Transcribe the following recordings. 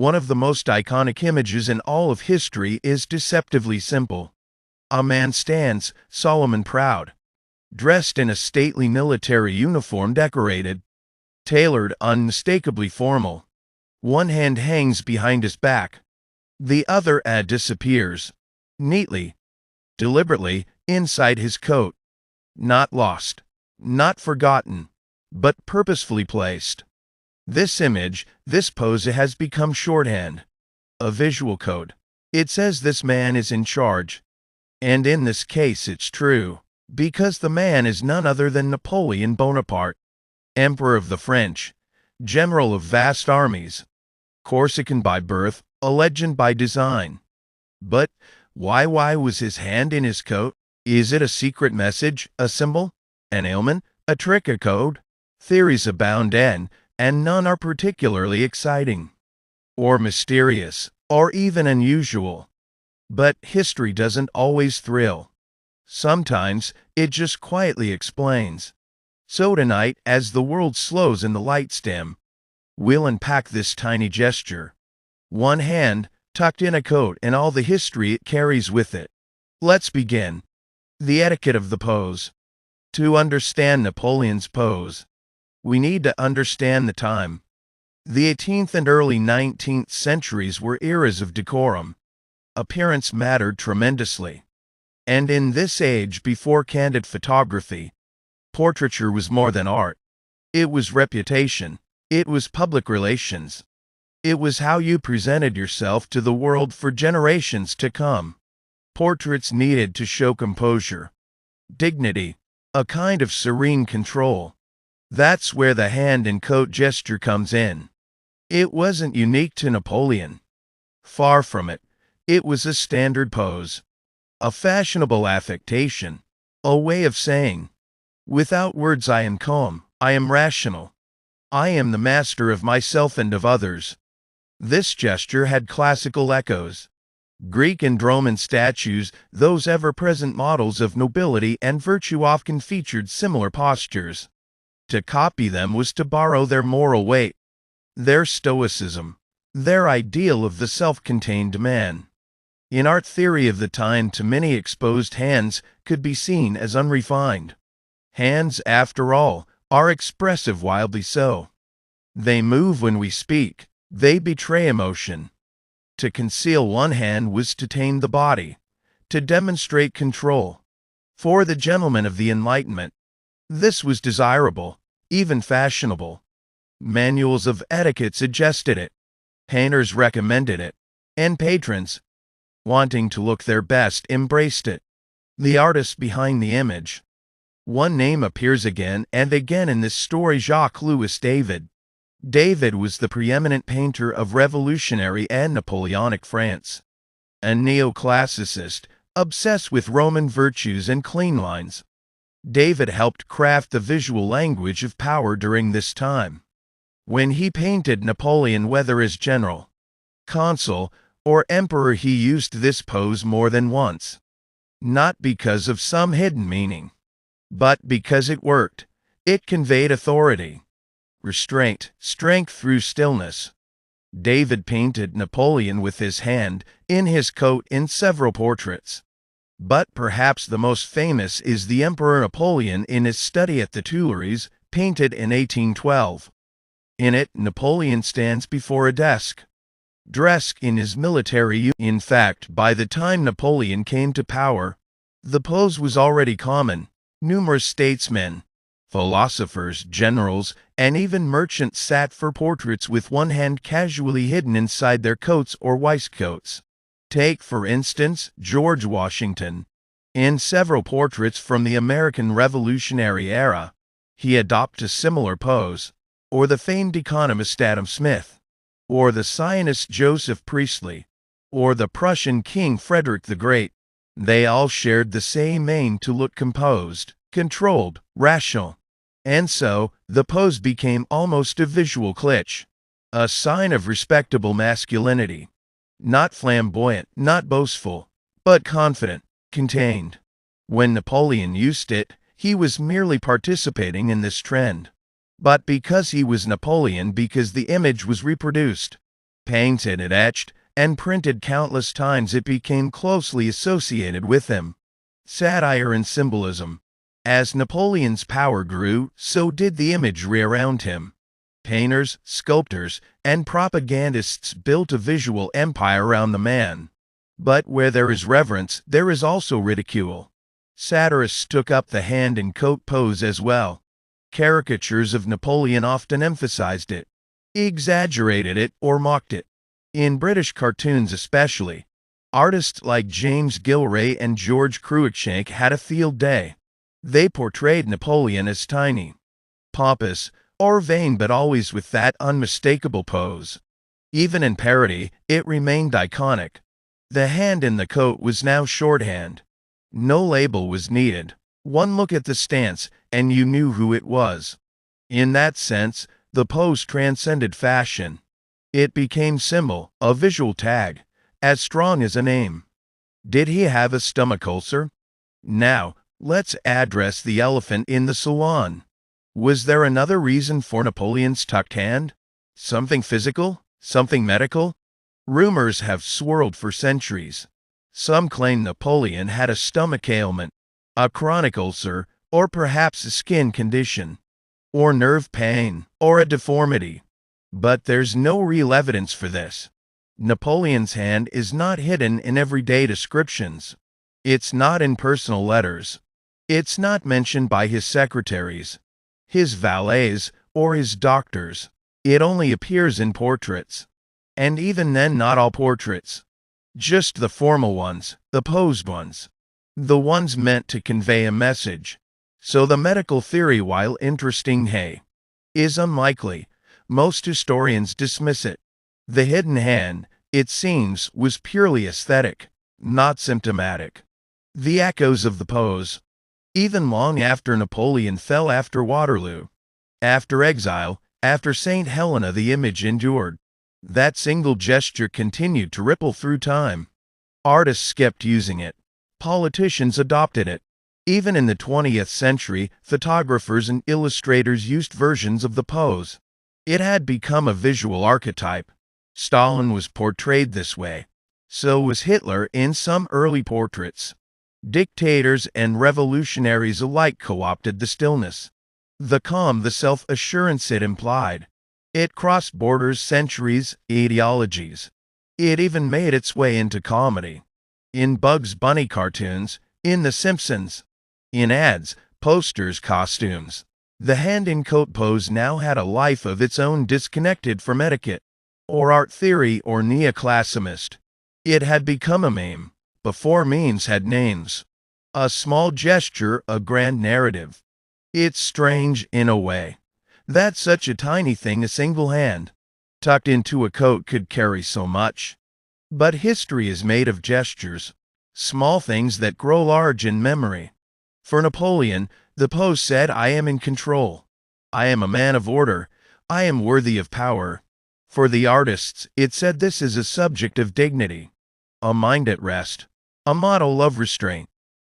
One of the most iconic images in all of history is deceptively simple. A man stands, solemn and proud, dressed in a stately military uniform decorated, tailored, unmistakably formal. One hand hangs behind his back. The other disappears, neatly, deliberately, inside his coat. Not lost, not forgotten, but purposefully placed. This image, this pose has become shorthand, a visual code. It says this man is in charge. And in this case it's true, because the man is none other than Napoleon Bonaparte, Emperor of the French, general of vast armies, Corsican by birth, a legend by design. But why was his hand in his coat? Is it a secret message, a symbol, an omen, a trick, a code? Theories abound and none are particularly exciting, or mysterious, or even unusual. But history doesn't always thrill. Sometimes it just quietly explains. So tonight, as the world slows and the lights dim, we'll unpack this tiny gesture. One hand, tucked in a coat, and all the history it carries with it. Let's begin. The etiquette of the pose. To understand Napoleon's pose, we need to understand the time. The 18th and early 19th centuries were eras of decorum. Appearance mattered tremendously. And in this age before candid photography, portraiture was more than art. It was reputation. It was public relations. It was how you presented yourself to the world for generations to come. Portraits needed to show composure, dignity, a kind of serene control. That's where the hand and coat gesture comes in. It wasn't unique to Napoleon. Far from it. It was a standard pose, a fashionable affectation, a way of saying, without words, I am calm, I am rational, I am the master of myself and of others. This gesture had classical echoes. Greek and Roman statues, those ever-present models of nobility and virtue, often featured similar postures. To copy them was to borrow their moral weight, their stoicism, their ideal of the self-contained man. In art theory of the time, too many exposed hands could be seen as unrefined. Hands, after all, are expressive, wildly so. They move when we speak. They betray emotion. To conceal one hand was to tame the body, to demonstrate control. For the gentlemen of the Enlightenment, this was desirable, even fashionable. Manuals of etiquette suggested it. Painters recommended it. And patrons, wanting to look their best, embraced it. The artist behind the image. One name appears again and again in this story: Jacques-Louis David. David was the preeminent painter of revolutionary and Napoleonic France. A neoclassicist, obsessed with Roman virtues and clean lines. David helped craft the visual language of power during this time. When he painted Napoleon, whether as general, consul, or emperor, he used this pose more than once. Not because of some hidden meaning, but because it worked. It conveyed authority, restraint, strength through stillness. David painted Napoleon with his hand in his coat in several portraits. But perhaps the most famous is the Emperor Napoleon in his study at the Tuileries, painted in 1812. In it, Napoleon stands before a desk, dressed in his military uniform. In fact, by the time Napoleon came to power, the pose was already common. Numerous statesmen, philosophers, generals, and even merchants sat for portraits with one hand casually hidden inside their coats or waistcoats. Take, for instance, George Washington. In several portraits from the American Revolutionary era, he adopted a similar pose. Or the famed economist Adam Smith, or the Zionist Joseph Priestley, or the Prussian King Frederick the Great. They all shared the same aim: to look composed, controlled, rational. And so, the pose became almost a visual cliché, a sign of respectable masculinity. Not flamboyant, not boastful, but confident, contained. When Napoleon used it, he was merely participating in this trend. But because he was Napoleon, because the image was reproduced, Painted and etched, and printed countless times, it became closely associated with him. Satire and symbolism. As Napoleon's power grew, so did the imagery around him. Painters, sculptors, and propagandists built a visual empire around the man. But where there is reverence, there is also ridicule. Satirists took up the hand and coat pose as well. Caricatures of Napoleon often emphasized it, exaggerated it, or mocked it. In British cartoons especially, artists like James Gillray and George Cruikshank had a field day. They portrayed Napoleon as tiny, pompous, or vain, but always with that unmistakable pose. Even in parody, it remained iconic. The hand in the coat was now shorthand. No label was needed. One look at the stance, and you knew who it was. In that sense, the pose transcended fashion. It became symbol, a visual tag, as strong as a name. Did he have a stomach ulcer? Now, let's address the elephant in the salon. Was there another reason for Napoleon's tucked hand? Something physical? Something medical? Rumors have swirled for centuries. Some claim Napoleon had a stomach ailment, a chronic ulcer, or perhaps a skin condition, or nerve pain, or a deformity. But there's no real evidence for this. Napoleon's hand is not hidden in everyday descriptions. It's not in personal letters. It's not mentioned by his secretaries, his valets, or his doctors. It only appears in portraits. And even then, not all portraits. Just the formal ones, the posed ones. The ones meant to convey a message. So the medical theory, while interesting, is unlikely. Most historians dismiss it. The hidden hand, it seems, was purely aesthetic, not symptomatic. The echoes of the pose, even long after Napoleon fell, after Waterloo, after exile, after St. Helena, the image endured. That single gesture continued to ripple through time. Artists kept using it. Politicians adopted it. Even in the 20th century, photographers and illustrators used versions of the pose. It had become a visual archetype. Stalin was portrayed this way. So was Hitler in some early portraits. Dictators and revolutionaries alike co-opted the stillness, the calm, the self-assurance it implied. It crossed borders, centuries, ideologies. It even made its way into comedy. In Bugs Bunny cartoons, in The Simpsons, in ads, posters, costumes. The hand-in-coat pose now had a life of its own, disconnected from etiquette, or art theory, or neoclassicist. It had become a meme, before memes had names. A small gesture, a grand narrative. It's strange, in a way, that such a tiny thing, a single hand, tucked into a coat, could carry so much. But history is made of gestures, small things that grow large in memory. For Napoleon, the pose said, I am in control. I am a man of order. I am worthy of power. For the artists, it said this is a subject of dignity, a mind at rest, a model of restraint.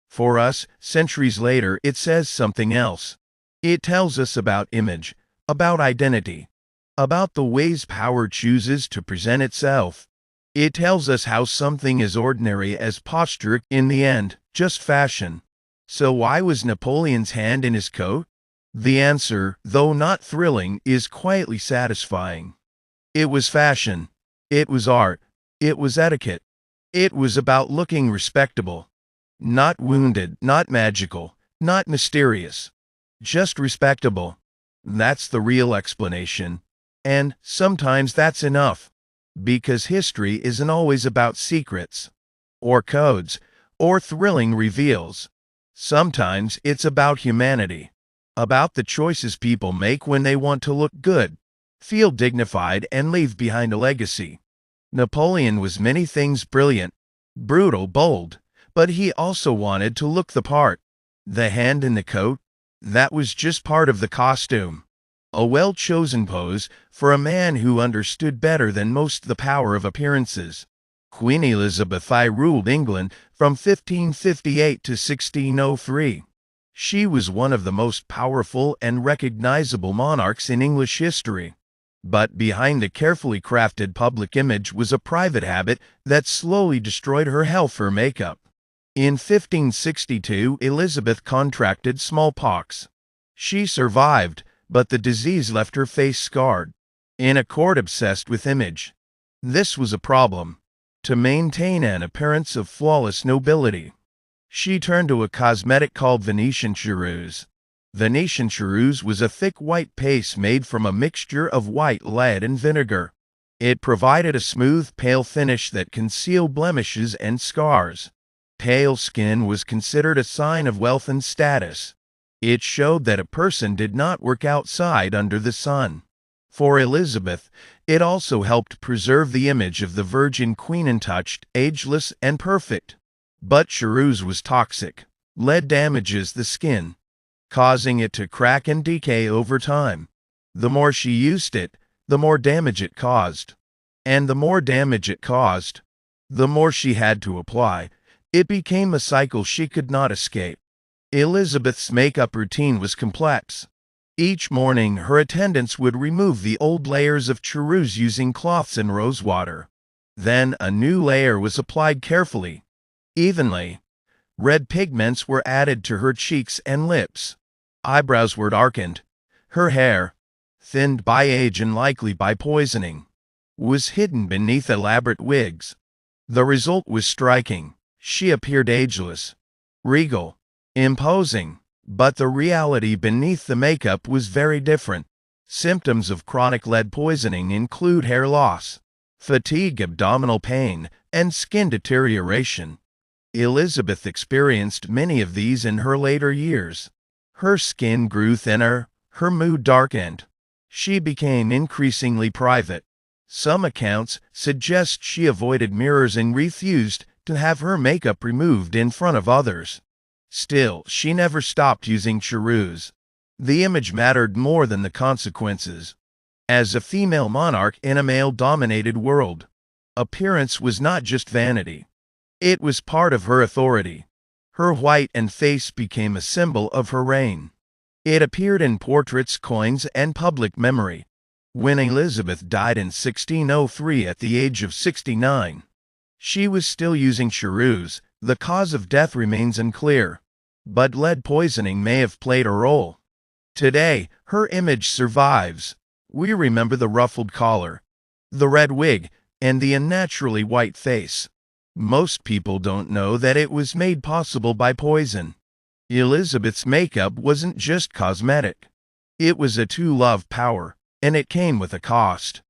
For us, centuries later, it says something else. It tells us about image, about identity, about the ways power chooses to present itself. It tells us how something as ordinary as posture, in the end, just fashion. So why was Napoleon's hand in his coat? The answer, though not thrilling, is quietly satisfying. It was fashion. It was art. It was etiquette. It was about looking respectable. Not wounded, not magical, not mysterious. Just respectable. That's the real explanation. And sometimes that's enough. Because history isn't always about secrets, or codes, or thrilling reveals. Sometimes it's about humanity. About the choices people make when they want to look good, feel dignified, and leave behind a legacy. Napoleon was many things: brilliant, brutal, bold, but he also wanted to look the part. The hand in the coat? That was just part of the costume. A well-chosen pose for a man who understood better than most the power of appearances. Queen Elizabeth I ruled England from 1558 to 1603. She was one of the most powerful and recognizable monarchs in English history. But behind the carefully crafted public image was a private habit that slowly destroyed her health. Her makeup. In 1562, Elizabeth contracted smallpox. She survived, but the disease left her face scarred. In a court obsessed with image, this was a problem. To maintain an appearance of flawless nobility, she turned to a cosmetic called Venetian ceruse. Venetian ceruse was a thick white paste made from a mixture of white lead and vinegar. It provided a smooth, pale finish that concealed blemishes and scars. Pale skin was considered a sign of wealth and status. It showed that a person did not work outside under the sun. For Elizabeth, it also helped preserve the image of the Virgin Queen untouched, ageless, and perfect. But ceruse was toxic. Lead damages the skin, causing it to crack and decay over time. The more she used it, the more damage it caused. And the more damage it caused, the more she had to apply. It became a cycle she could not escape. Elizabeth's makeup routine was complex. Each morning, her attendants would remove the old layers of ceruse using cloths and rosewater. Then a new layer was applied carefully, evenly. Red pigments were added to her cheeks and lips. Eyebrows were darkened. Her hair, thinned by age and likely by poisoning, was hidden beneath elaborate wigs. The result was striking. She appeared ageless, regal, imposing, but the reality beneath the makeup was very different. Symptoms of chronic lead poisoning include hair loss, fatigue, abdominal pain, and skin deterioration. Elizabeth experienced many of these in her later years. Her skin grew thinner, her mood darkened. She became increasingly private. Some accounts suggest she avoided mirrors and refused to have her makeup removed in front of others. Still, she never stopped using ceruse. The image mattered more than the consequences. As a female monarch in a male-dominated world, appearance was not just vanity. It was part of her authority. Her white and face became a symbol of her reign. It appeared in portraits, coins, and public memory. When Elizabeth died in 1603 at the age of 69, she was still using ceruse. The cause of death remains unclear, but lead poisoning may have played a role. Today, her image survives. We remember the ruffled collar, the red wig, and the unnaturally white face. Most people don't know that it was made possible by poison. Elizabeth's makeup wasn't just cosmetic. It was a tool of power, and it came with a cost.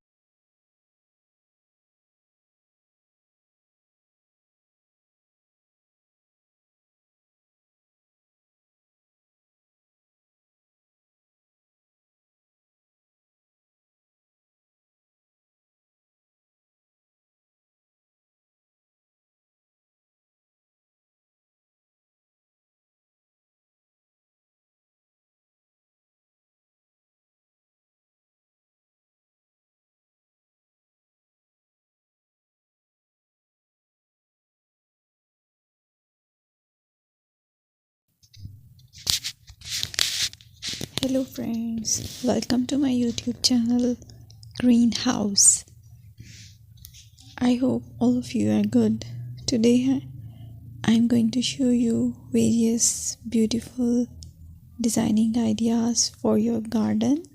Hello friends, welcome to my YouTube channel Greenhouse. I hope all of you are good. Today I'm going to show you various beautiful designing ideas for your garden,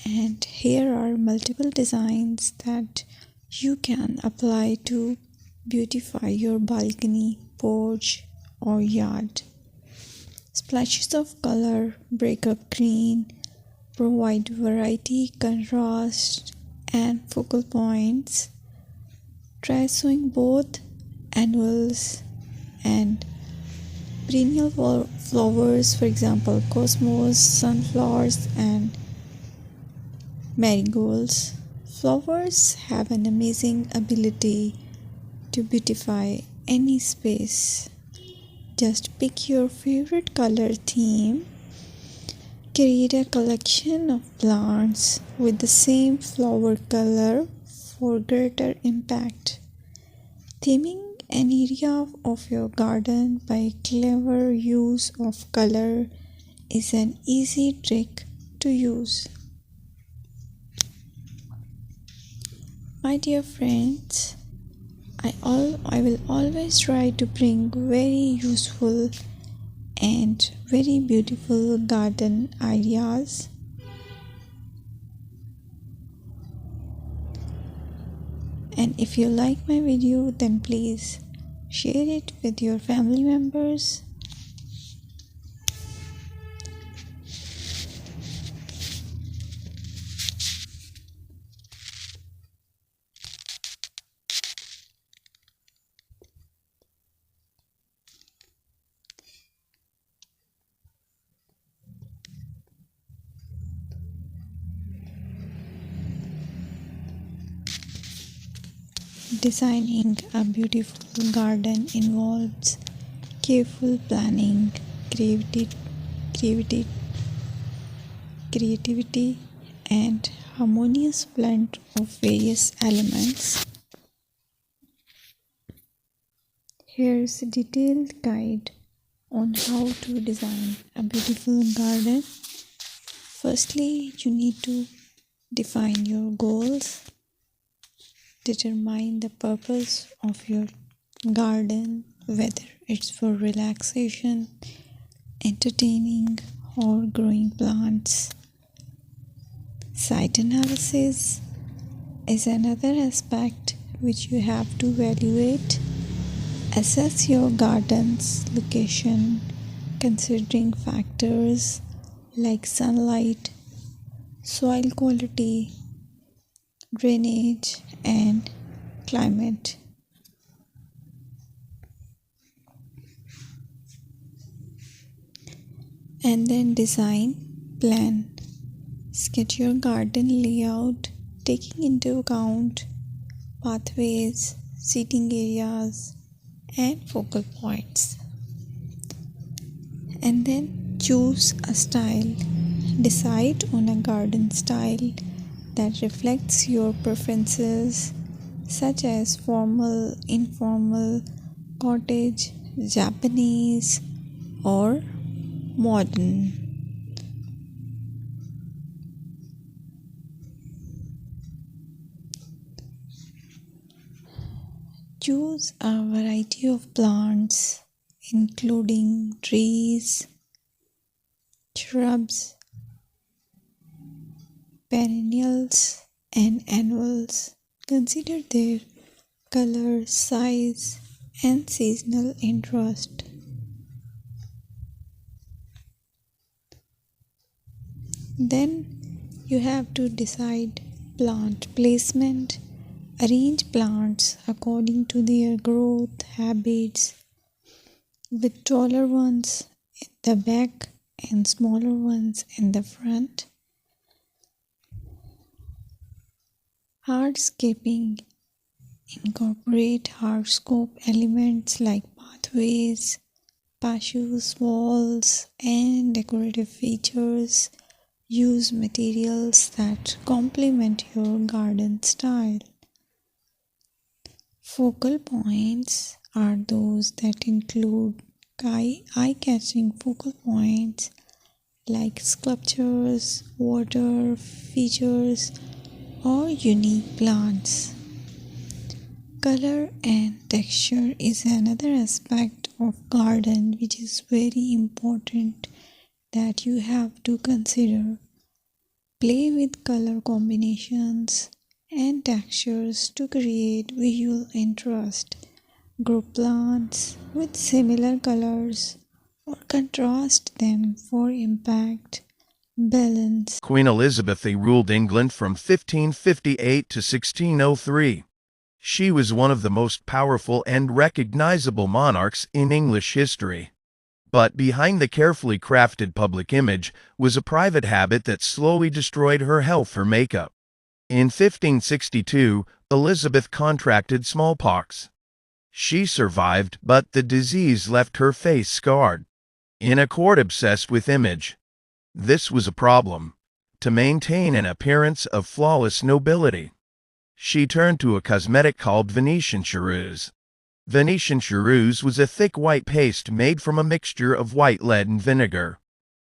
and here are multiple designs that you can apply to beautify your balcony, porch or yard. Splashes of color break up green, provide variety, contrast, and focal points. Try sowing both annuals and perennial flowers, for example, cosmos, sunflowers, and marigolds. Flowers have an amazing ability to beautify any space. Just pick your favorite color theme. Create a collection of plants with the same flower color for greater impact. Theming an area of your garden by clever use of color is an easy trick to use. My dear friends, I will always try to bring very useful and very beautiful garden ideas. And if you like my video, then please share it with your family members. Designing a beautiful garden involves careful planning, creativity, creativity, and harmonious blend of various elements. Here's a detailed guide on how to design a beautiful garden. Firstly, you need to define your goals. Determine the purpose of your garden, whether it's for relaxation, entertaining, or growing plants. Site analysis is another aspect which you have to evaluate. Assess your garden's location, considering factors like sunlight, soil quality, drainage, and climate. And then design, plan, sketch your garden layout, taking into account pathways, seating areas, and focal points. And then choose a style. Decide on a garden style that reflects your preferences, such as formal, informal, cottage, Japanese, or modern. Choose a variety of plants, including trees, shrubs, perennials, and annuals. Consider their color, size, and seasonal interest. Then you have to decide plant placement. Arrange plants according to their growth habits, with taller ones at the back and smaller ones in the front. Hardscaping. Incorporate hardscape elements like pathways, patios, walls, and decorative features. Use materials that complement your garden style. Focal points are those that include eye-catching focal points like sculptures, water features, or unique plants. Color and texture is another aspect of garden which is very important that you have to consider. Play with color combinations and textures to create visual interest. Group plants with similar colors or contrast them for impact, balance. Queen Elizabeth I ruled England from 1558 to 1603. She was one of the most powerful and recognizable monarchs in English history. But behind the carefully crafted public image was a private habit that slowly destroyed her health. Her makeup. In 1562, Elizabeth contracted smallpox. She survived, but the disease left her face scarred. In a court obsessed with image, this was a problem. To maintain an appearance of flawless nobility, she turned to a cosmetic called Venetian ceruse. Venetian ceruse was a thick white paste made from a mixture of white lead and vinegar.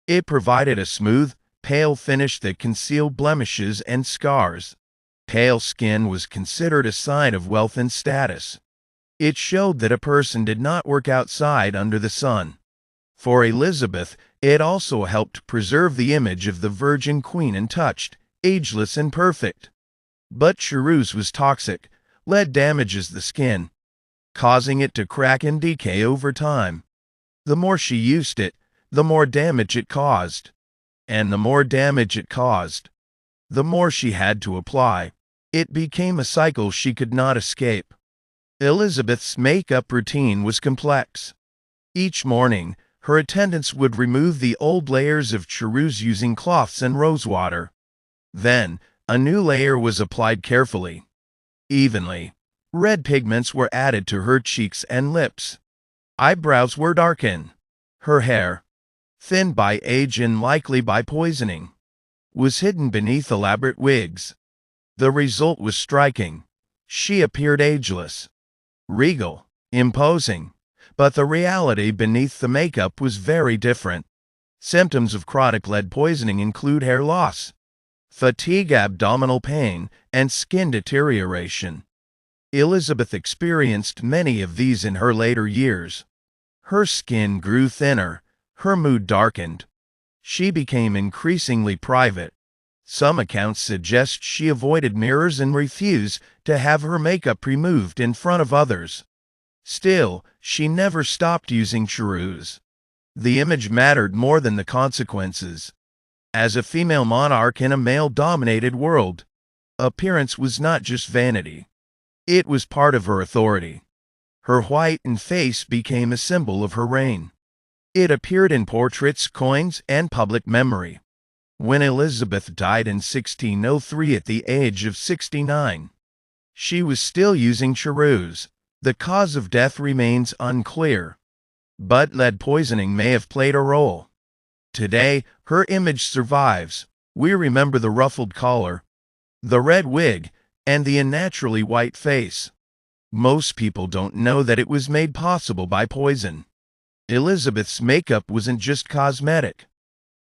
It provided a smooth, pale finish that concealed blemishes and scars. Pale skin was considered a sign of wealth and status. It showed that a person did not work outside under the sun. For Elizabeth, it also helped preserve the image of the Virgin Queen untouched, ageless and perfect. But cherouse was toxic. Lead damages the skin, causing it to crack and decay over time. The more she used it, the more damage it caused. And the more damage it caused, the more she had to apply. It became a cycle she could not escape. Elizabeth's makeup routine was complex. Each morning, her attendants would remove the old layers of cherouse using cloths and rosewater. Then, a new layer was applied carefully, evenly. Red pigments were added to her cheeks and lips. Eyebrows were darkened. Her hair, thinned by age and likely by poisoning, was hidden beneath elaborate wigs. The result was striking. She appeared ageless, regal, imposing, but the reality beneath the makeup was very different. Symptoms of chronic lead poisoning include hair loss, fatigue, abdominal pain, and skin deterioration. Elizabeth experienced many of these in her later years. Her skin grew thinner, her mood darkened. She became increasingly private. Some accounts suggest she avoided mirrors and refused to have her makeup removed in front of others. Still, she never stopped using cherouse. The image mattered more than the consequences. As a female monarch in a male-dominated world, appearance was not just vanity. It was part of her authority. Her whitened face became a symbol of her reign. It appeared in portraits, coins, and public memory. When Elizabeth died in 1603 at the age of 69, she was still using cherouse. The cause of death remains unclear, but lead poisoning may have played a role. Today, her image survives. We remember the ruffled collar, the red wig, and the unnaturally white face. Most people don't know that it was made possible by poison. Elizabeth's makeup wasn't just cosmetic.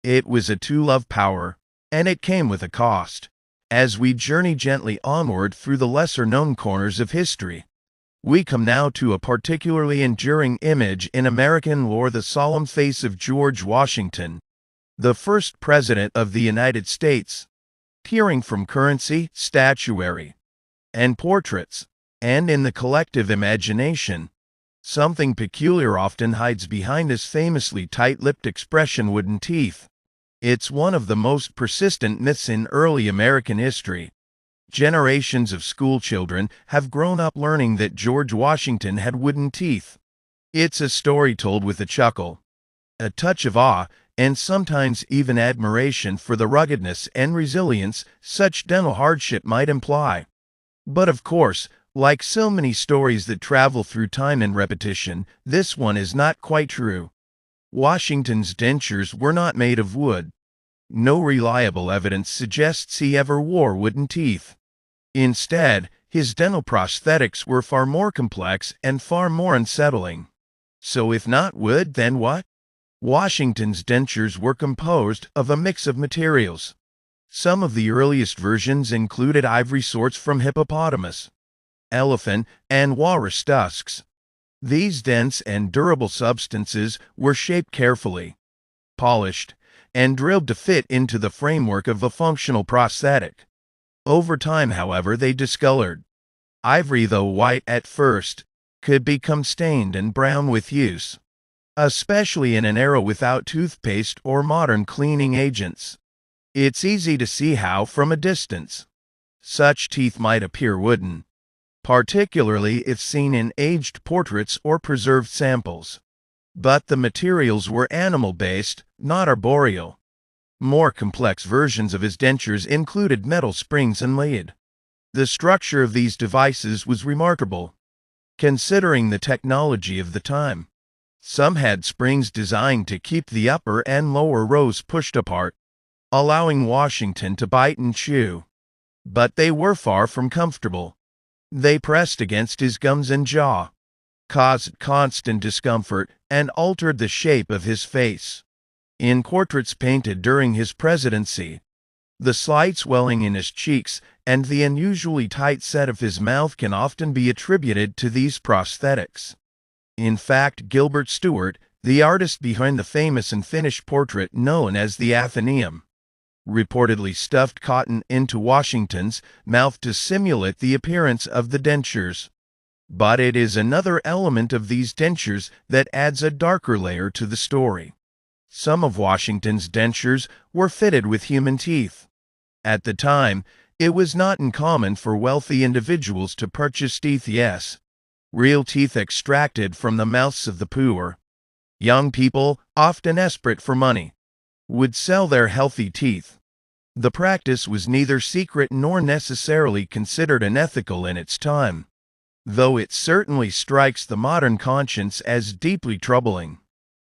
It was a tool of power, and it came with a cost. As we journey gently onward through the lesser-known corners of history, we come now to a particularly enduring image in American lore: the solemn face of George Washington, the first President of the United States. Peering from currency, statuary, and portraits, and in the collective imagination, something peculiar often hides behind this famously tight-lipped expression: wooden teeth. It's one of the most persistent myths in early American history. Generations of schoolchildren have grown up learning that George Washington had wooden teeth. It's a story told with a chuckle, a touch of awe, and sometimes even admiration for the ruggedness and resilience such dental hardship might imply. But of course, like so many stories that travel through time and repetition, this one is not quite true. Washington's dentures were not made of wood. No reliable evidence suggests he ever wore wooden teeth. Instead, his dental prosthetics were far more complex and far more unsettling. So if not wood, then what? Washington's dentures were composed of a mix of materials. Some of the earliest versions included ivory sorts from hippopotamus, elephant, and walrus tusks. These dense and durable substances were shaped carefully, polished, and drilled to fit into the framework of a functional prosthetic. Over time, however, they discolored. Ivory, though white at first, could become stained and brown with use, especially in an era without toothpaste or modern cleaning agents. It's easy to see how, from a distance, such teeth might appear wooden, particularly if seen in aged portraits or preserved samples. But the materials were animal-based, not arboreal. More complex versions of his dentures included metal springs and lead. The structure of these devices was remarkable, considering the technology of the time. Some had springs designed to keep the upper and lower rows pushed apart, allowing Washington to bite and chew. But they were far from comfortable. They pressed against his gums and jaw, caused constant discomfort, and altered the shape of his face. In portraits painted during his presidency, The slight swelling in his cheeks and the unusually tight set of his mouth can often be attributed to these prosthetics. In fact, Gilbert Stuart, the artist behind the famous and finished portrait known as the Athenaeum, reportedly stuffed cotton into Washington's mouth to simulate the appearance of the dentures. But it is another element of these dentures that adds a darker layer to the story. Some of Washington's dentures were fitted with human teeth. At the time, it was not uncommon for wealthy individuals to purchase teeth, yes, real teeth extracted from the mouths of the poor. Young people, often desperate for money, would sell their healthy teeth. The practice was neither secret nor necessarily considered unethical in its time, though it certainly strikes the modern conscience as deeply troubling.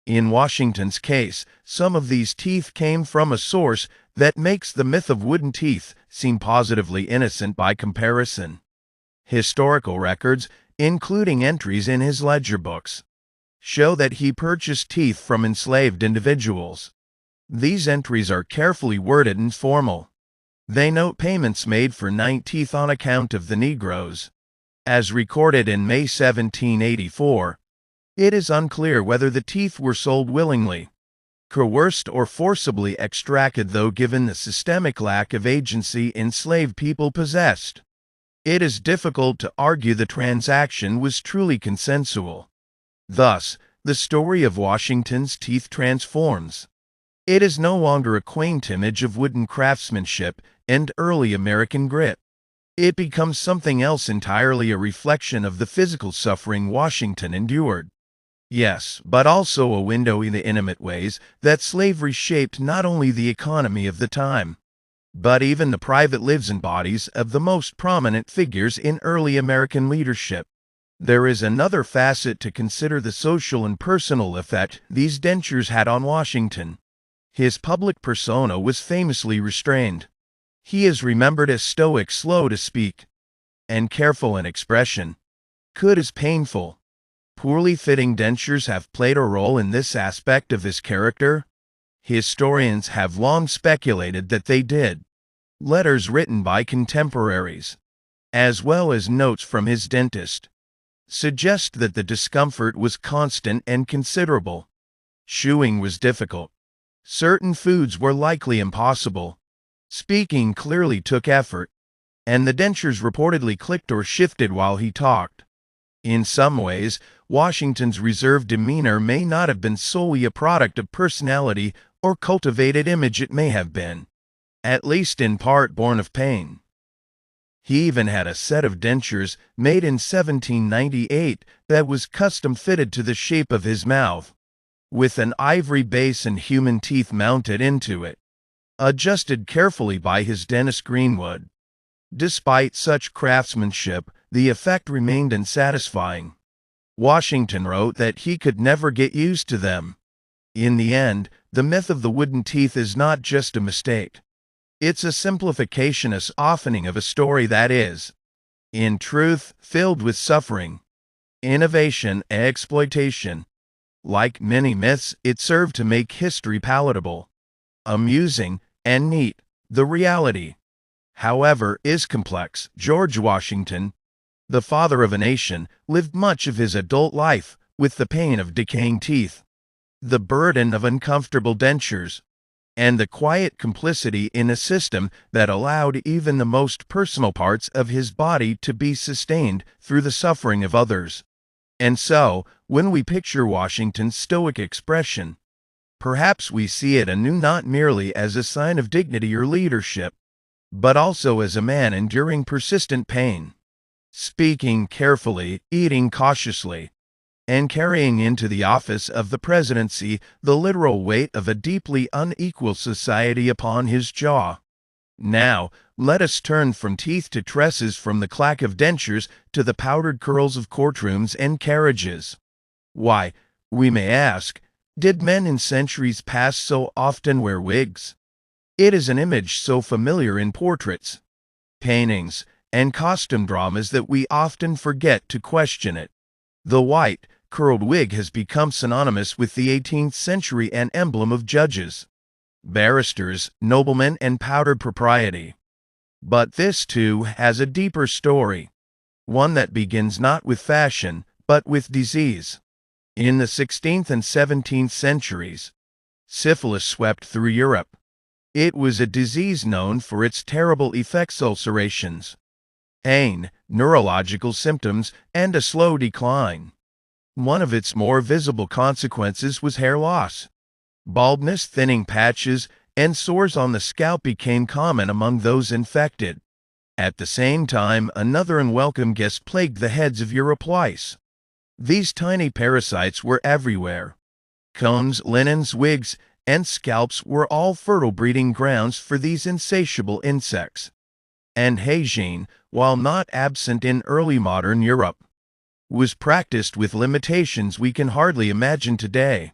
In Washington's case, some of these teeth came from a source that makes the myth of wooden teeth seem positively innocent by comparison. Historical records, including entries in his ledger books, show that he purchased teeth from enslaved individuals. These entries are carefully worded and formal. They note payments made for 9 teeth on account of the Negroes. As recorded in May 1784, it is unclear whether the teeth were sold willingly, coerced, or forcibly extracted, though given the systemic lack of agency enslaved people possessed, it is difficult to argue the transaction was truly consensual. Thus, the story of Washington's teeth transforms. It is no longer a quaint image of wooden craftsmanship and early American grit. It becomes something else entirely, a reflection of the physical suffering Washington endured. Yes, but also a window in the intimate ways that slavery shaped not only the economy of the time, but even the private lives and bodies of the most prominent figures in early American leadership. There is another facet to consider: the social and personal effect these dentures had on Washington. His public persona was famously restrained. He is remembered as stoic, slow to speak, and careful in expression. Could as painful, poorly fitting dentures have played a role in this aspect of his character? Historians have long speculated that they did. Letters written by contemporaries, as well as notes from his dentist, suggest that the discomfort was constant and considerable. Chewing was difficult. Certain foods were likely impossible. Speaking clearly took effort, and the dentures reportedly clicked or shifted while he talked. In some ways, Washington's reserved demeanor may not have been solely a product of personality or cultivated image. It may have been, at least in part, born of pain. He even had a set of dentures made in 1798 that was custom fitted to the shape of his mouth, with an ivory base and human teeth mounted into it, adjusted carefully by his dentist Greenwood. Despite such craftsmanship, the effect remained unsatisfying. Washington wrote that he could never get used to them. In the end, the myth of the wooden teeth is not just a mistake. It's a simplification, a softening of a story that is, in truth, filled with suffering, innovation, and exploitation. Like many myths, it served to make history palatable, amusing, and neat. The reality, however, is complex. George Washington, the father of a nation, lived much of his adult life with the pain of decaying teeth, the burden of uncomfortable dentures, and the quiet complicity in a system that allowed even the most personal parts of his body to be sustained through the suffering of others. And so, when we picture Washington's stoic expression, perhaps we see it anew, not merely as a sign of dignity or leadership, but also as a man enduring persistent pain, speaking carefully, eating cautiously, and carrying into the office of the presidency the literal weight of a deeply unequal society upon his jaw. Now, let us turn from teeth to tresses, from the clack of dentures to the powdered curls of courtrooms and carriages. Why, we may ask, did men in centuries past so often wear wigs? It is an image so familiar in portraits, paintings, and costume dramas that we often forget to question it. The white, curled wig has become synonymous with the 18th century, an emblem of judges, barristers, noblemen, and powdered propriety. But this, too, has a deeper story, one that begins not with fashion, but with disease. In the 16th and 17th centuries, syphilis swept through Europe. It was a disease known for its terrible effects: ulcerations, pain, neurological symptoms, and a slow decline. One of its more visible consequences was hair loss. Baldness, thinning patches, and sores on the scalp became common among those infected. At the same time, another unwelcome guest plagued the heads of Europlice. These tiny parasites were everywhere. Combs, linens, wigs, and scalps were all fertile breeding grounds for these insatiable insects. And hygiene, while not absent in early modern Europe, was practiced with limitations we can hardly imagine today.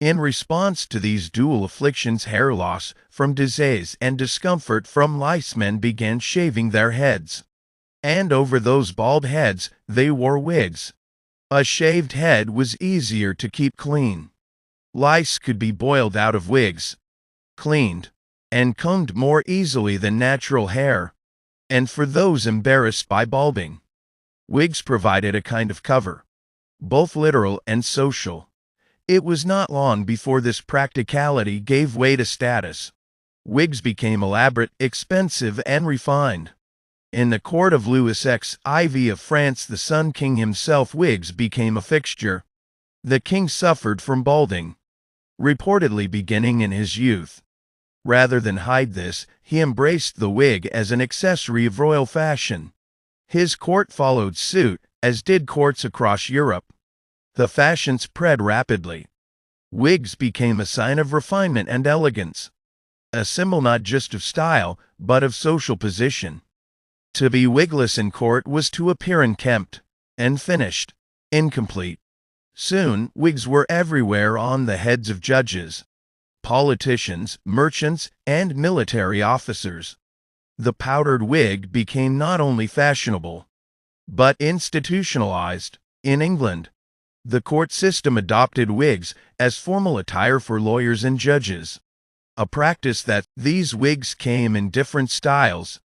In response to these dual afflictions, hair loss from disease and discomfort from lice, men began shaving their heads. And over those bald heads, they wore wigs. A shaved head was easier to keep clean. Lice could be boiled out of wigs, cleaned, and combed more easily than natural hair. And for those embarrassed by balding, wigs provided a kind of cover, both literal and social. It was not long before this practicality gave way to status. Wigs became elaborate, expensive, and refined. In the court of Louis XIV of France, the Sun King himself, wigs became a fixture. The king suffered from balding, reportedly beginning in his youth. Rather than hide this, he embraced the wig as an accessory of royal fashion. His court followed suit, as did courts across Europe. The fashion spread rapidly. Wigs became a sign of refinement and elegance, a symbol not just of style, but of social position. To be wigless in court was to appear unkempt, unfinished, incomplete. Soon, wigs were everywhere on the heads of judges, politicians, merchants, and military officers. The powdered wig became not only fashionable, but institutionalized. In England, the court system adopted wigs as formal attire for lawyers and judges, a practice that these wigs came in different styles,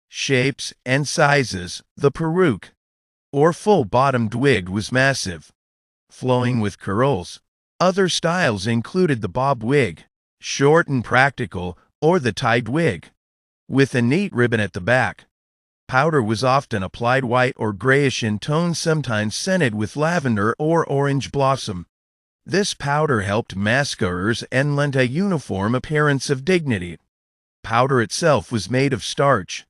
shapes, and sizes. The peruke, or full-bottomed wig, was massive, flowing with curls. Other styles included the bob wig, short and practical, or the tied wig, with a neat ribbon at the back. Powder was often applied white or grayish in tone, sometimes scented with lavender or orange blossom. This powder helped masqueraders and lent a uniform appearance of dignity. Powder itself was made of starch,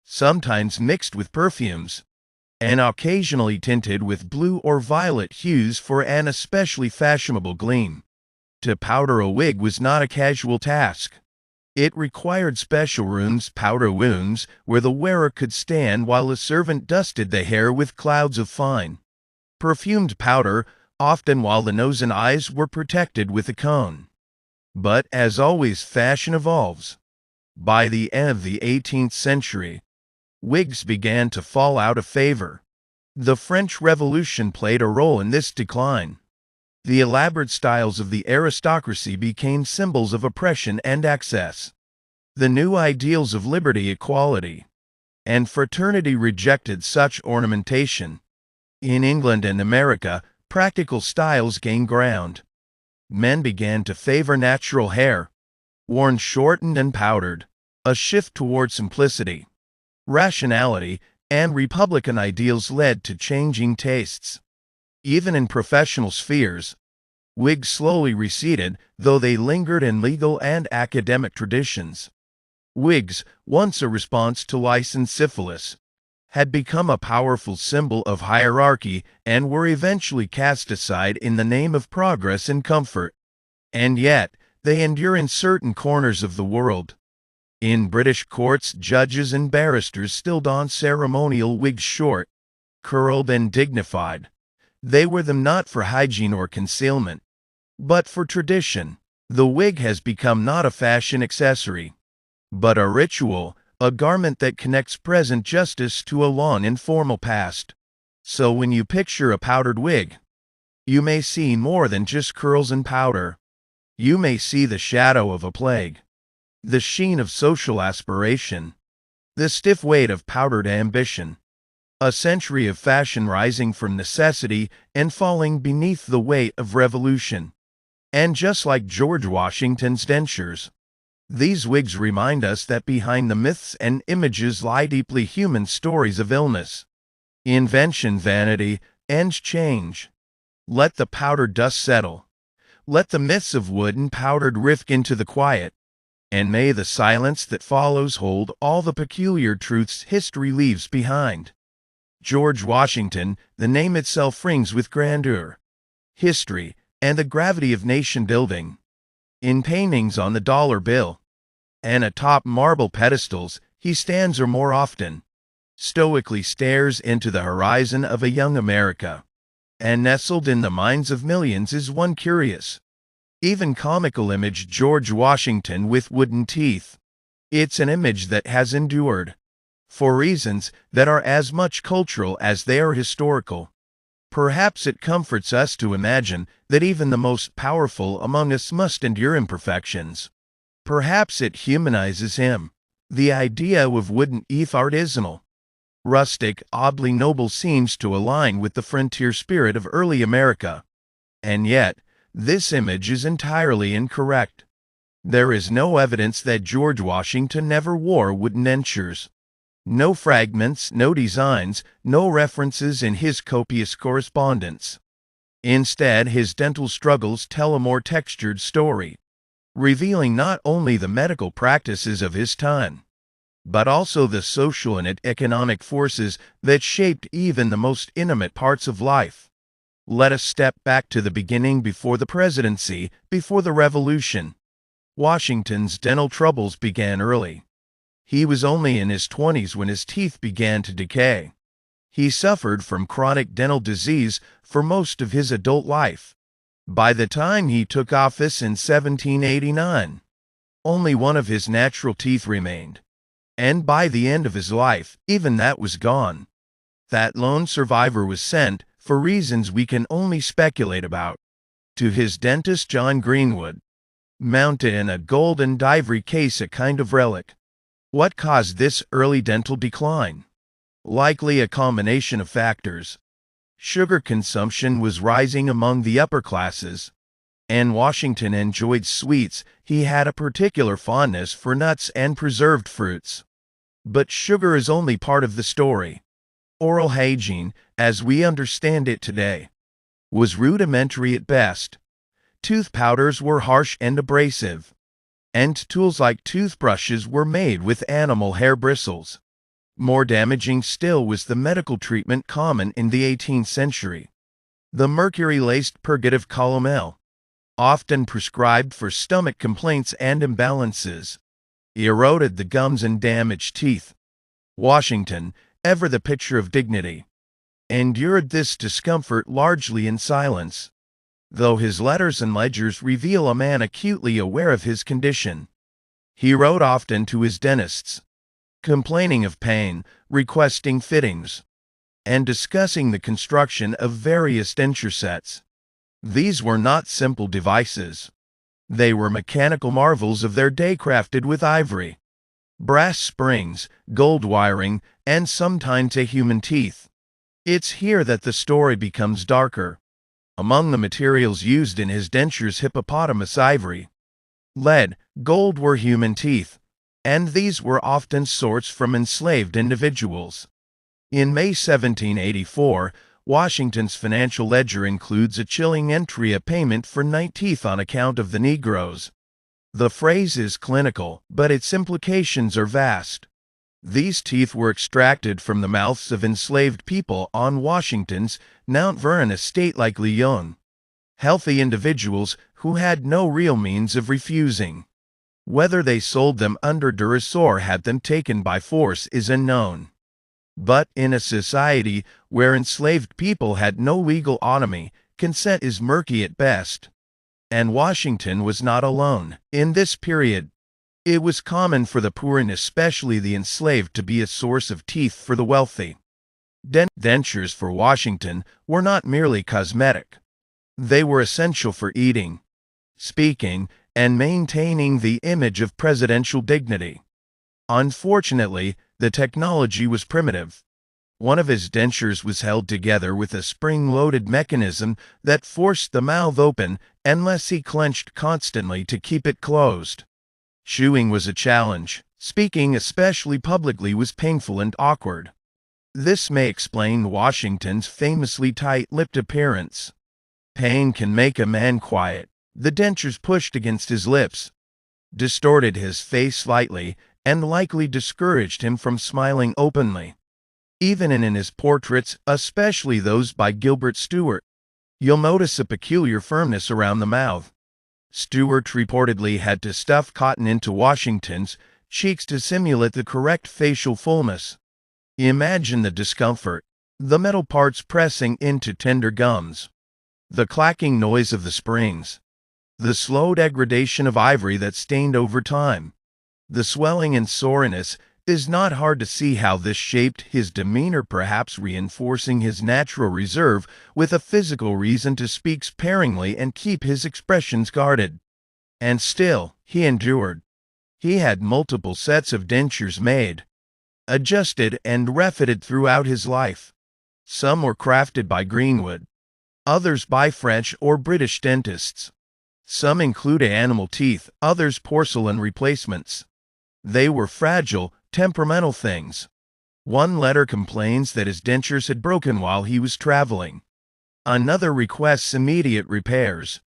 sometimes mixed with perfumes, and occasionally tinted with blue or violet hues for an especially fashionable gleam. To powder a wig was not a casual task. It required special rooms, powder rooms, where the wearer could stand while a servant dusted the hair with clouds of fine, perfumed powder, often while the nose and eyes were protected with a cone. But, as always, fashion evolves. By the end of the 18th century, wigs began to fall out of favor. The French Revolution played a role in this decline. The elaborate styles of the aristocracy became symbols of oppression and excess. The new ideals of liberty, equality, and fraternity rejected such ornamentation. In England and America, practical styles gained ground. Men began to favor natural hair, worn shortened and powdered, a shift toward simplicity, rationality, and republican ideals led to changing tastes. Even in professional spheres, wigs slowly receded, though they lingered in legal and academic traditions. Wigs, once a response to lice and syphilis, had become a powerful symbol of hierarchy and were eventually cast aside in the name of progress and comfort. And yet, they endure in certain corners of the world. In British courts, judges and barristers still don ceremonial wigs, short, curled, and dignified. They wear them not for hygiene or concealment, but for tradition. The wig has become not a fashion accessory, but a ritual, a garment that connects present justice to a long informal past. So when you picture a powdered wig, you may see more than just curls and powder. You may see the shadow of a plague, the sheen of social aspiration, the stiff weight of powdered ambition, a century of fashion rising from necessity and falling beneath the weight of revolution. And just like George Washington's dentures, these wigs remind us that behind the myths and images lie deeply human stories of illness, invention, vanity, and change. Let the powdered dust settle. Let the myths of wood and powdered rift into the quiet, and may the silence that follows hold all the peculiar truths history leaves behind. George Washington, the name itself rings with grandeur, history, and the gravity of nation building. In paintings on the dollar bill and atop marble pedestals, he stands or more often stoically stares into the horizon of a young America. And nestled in the minds of millions is one curious, even comical image: George Washington with wooden teeth. It's an image that has endured, for reasons that are as much cultural as they are historical. Perhaps it comforts us to imagine that even the most powerful among us must endure imperfections. Perhaps it humanizes him. The idea of wooden teeth, artisanal, rustic, oddly noble, seems to align with the frontier spirit of early America. And yet, this image is entirely incorrect. There is no evidence that George Washington never wore wooden dentures. No fragments, no designs, no references in his copious correspondence. Instead, his dental struggles tell a more textured story, revealing not only the medical practices of his time, but also the social and economic forces that shaped even the most intimate parts of life. Let us step back to the beginning, before the presidency, before the Revolution. Washington's dental troubles began early. He was only in his 20s when his teeth began to decay. He suffered from chronic dental disease for most of his adult life. By the time he took office in 1789, only one of his natural teeth remained. And by the end of his life, even that was gone. That lone survivor was sent, for reasons we can only speculate about, to his dentist John Greenwood, mounted in a gold and ivory case, a kind of relic. What caused this early dental decline? Likely a combination of factors. Sugar consumption was rising among the upper classes, and Washington enjoyed sweets. He had a particular fondness for nuts and preserved fruits. But sugar is only part of the story. Oral hygiene, as we understand it today, was rudimentary at best. Tooth powders were harsh and abrasive, and tools like toothbrushes were made with animal hair bristles. More damaging still was the medical treatment common in the 18th century. The mercury-laced purgative calomel, often prescribed for stomach complaints and imbalances, eroded the gums and damaged teeth. Washington, ever the picture of dignity, endured this discomfort largely in silence, though his letters and ledgers reveal a man acutely aware of his condition. He wrote often to his dentists, complaining of pain, requesting fittings, and discussing the construction of various denture sets. These were not simple devices. They were mechanical marvels of their day, crafted with ivory, brass springs, gold wiring, and sometimes a human teeth. It's here that the story becomes darker. Among the materials used in his dentures, hippopotamus ivory, lead, gold were human teeth, and these were often sourced from enslaved individuals. In May 1784, Washington's financial ledger includes a chilling entry: a payment for 9 teeth on account of the Negroes. The phrase is clinical, but its implications are vast. These teeth were extracted from the mouths of enslaved people on Washington's Mount Vernon estate, likely young, healthy individuals who had no real means of refusing. Whether they sold them under duress or had them taken by force is unknown. But in a society where enslaved people had no legal autonomy, consent is murky at best. And Washington was not alone. In this period, it was common for the poor, and especially the enslaved, to be a source of teeth for the wealthy. Dentures for Washington were not merely cosmetic. They were essential for eating. speaking, and maintaining the image of presidential dignity. Unfortunately, the technology was primitive. One of his dentures was held together with a spring-loaded mechanism that forced the mouth open unless he clenched constantly to keep it closed. Chewing was a challenge. Speaking, especially publicly, was painful and awkward. This may explain Washington's famously tight-lipped appearance. Pain can make a man quiet. The dentures pushed against his lips, distorted his face slightly, and likely discouraged him from smiling openly. Even in his portraits, especially those by Gilbert Stuart, you'll notice a peculiar firmness around the mouth. Stuart reportedly had to stuff cotton into Washington's cheeks to simulate the correct facial fullness. Imagine the discomfort, the metal parts pressing into tender gums, the clacking noise of the springs, the slow degradation of ivory that stained over time, the swelling and soreness. Is not hard to see how this shaped his demeanor, perhaps reinforcing his natural reserve with a physical reason to speak sparingly and keep his expressions guarded. And still, he endured. He had multiple sets of dentures made, adjusted, and refitted throughout his life. Some were crafted by Greenwood, others by French or British dentists. Some include animal teeth, others porcelain replacements. They were fragile, temperamental things. One letter complains that his dentures had broken while he was traveling. Another requests immediate repairs.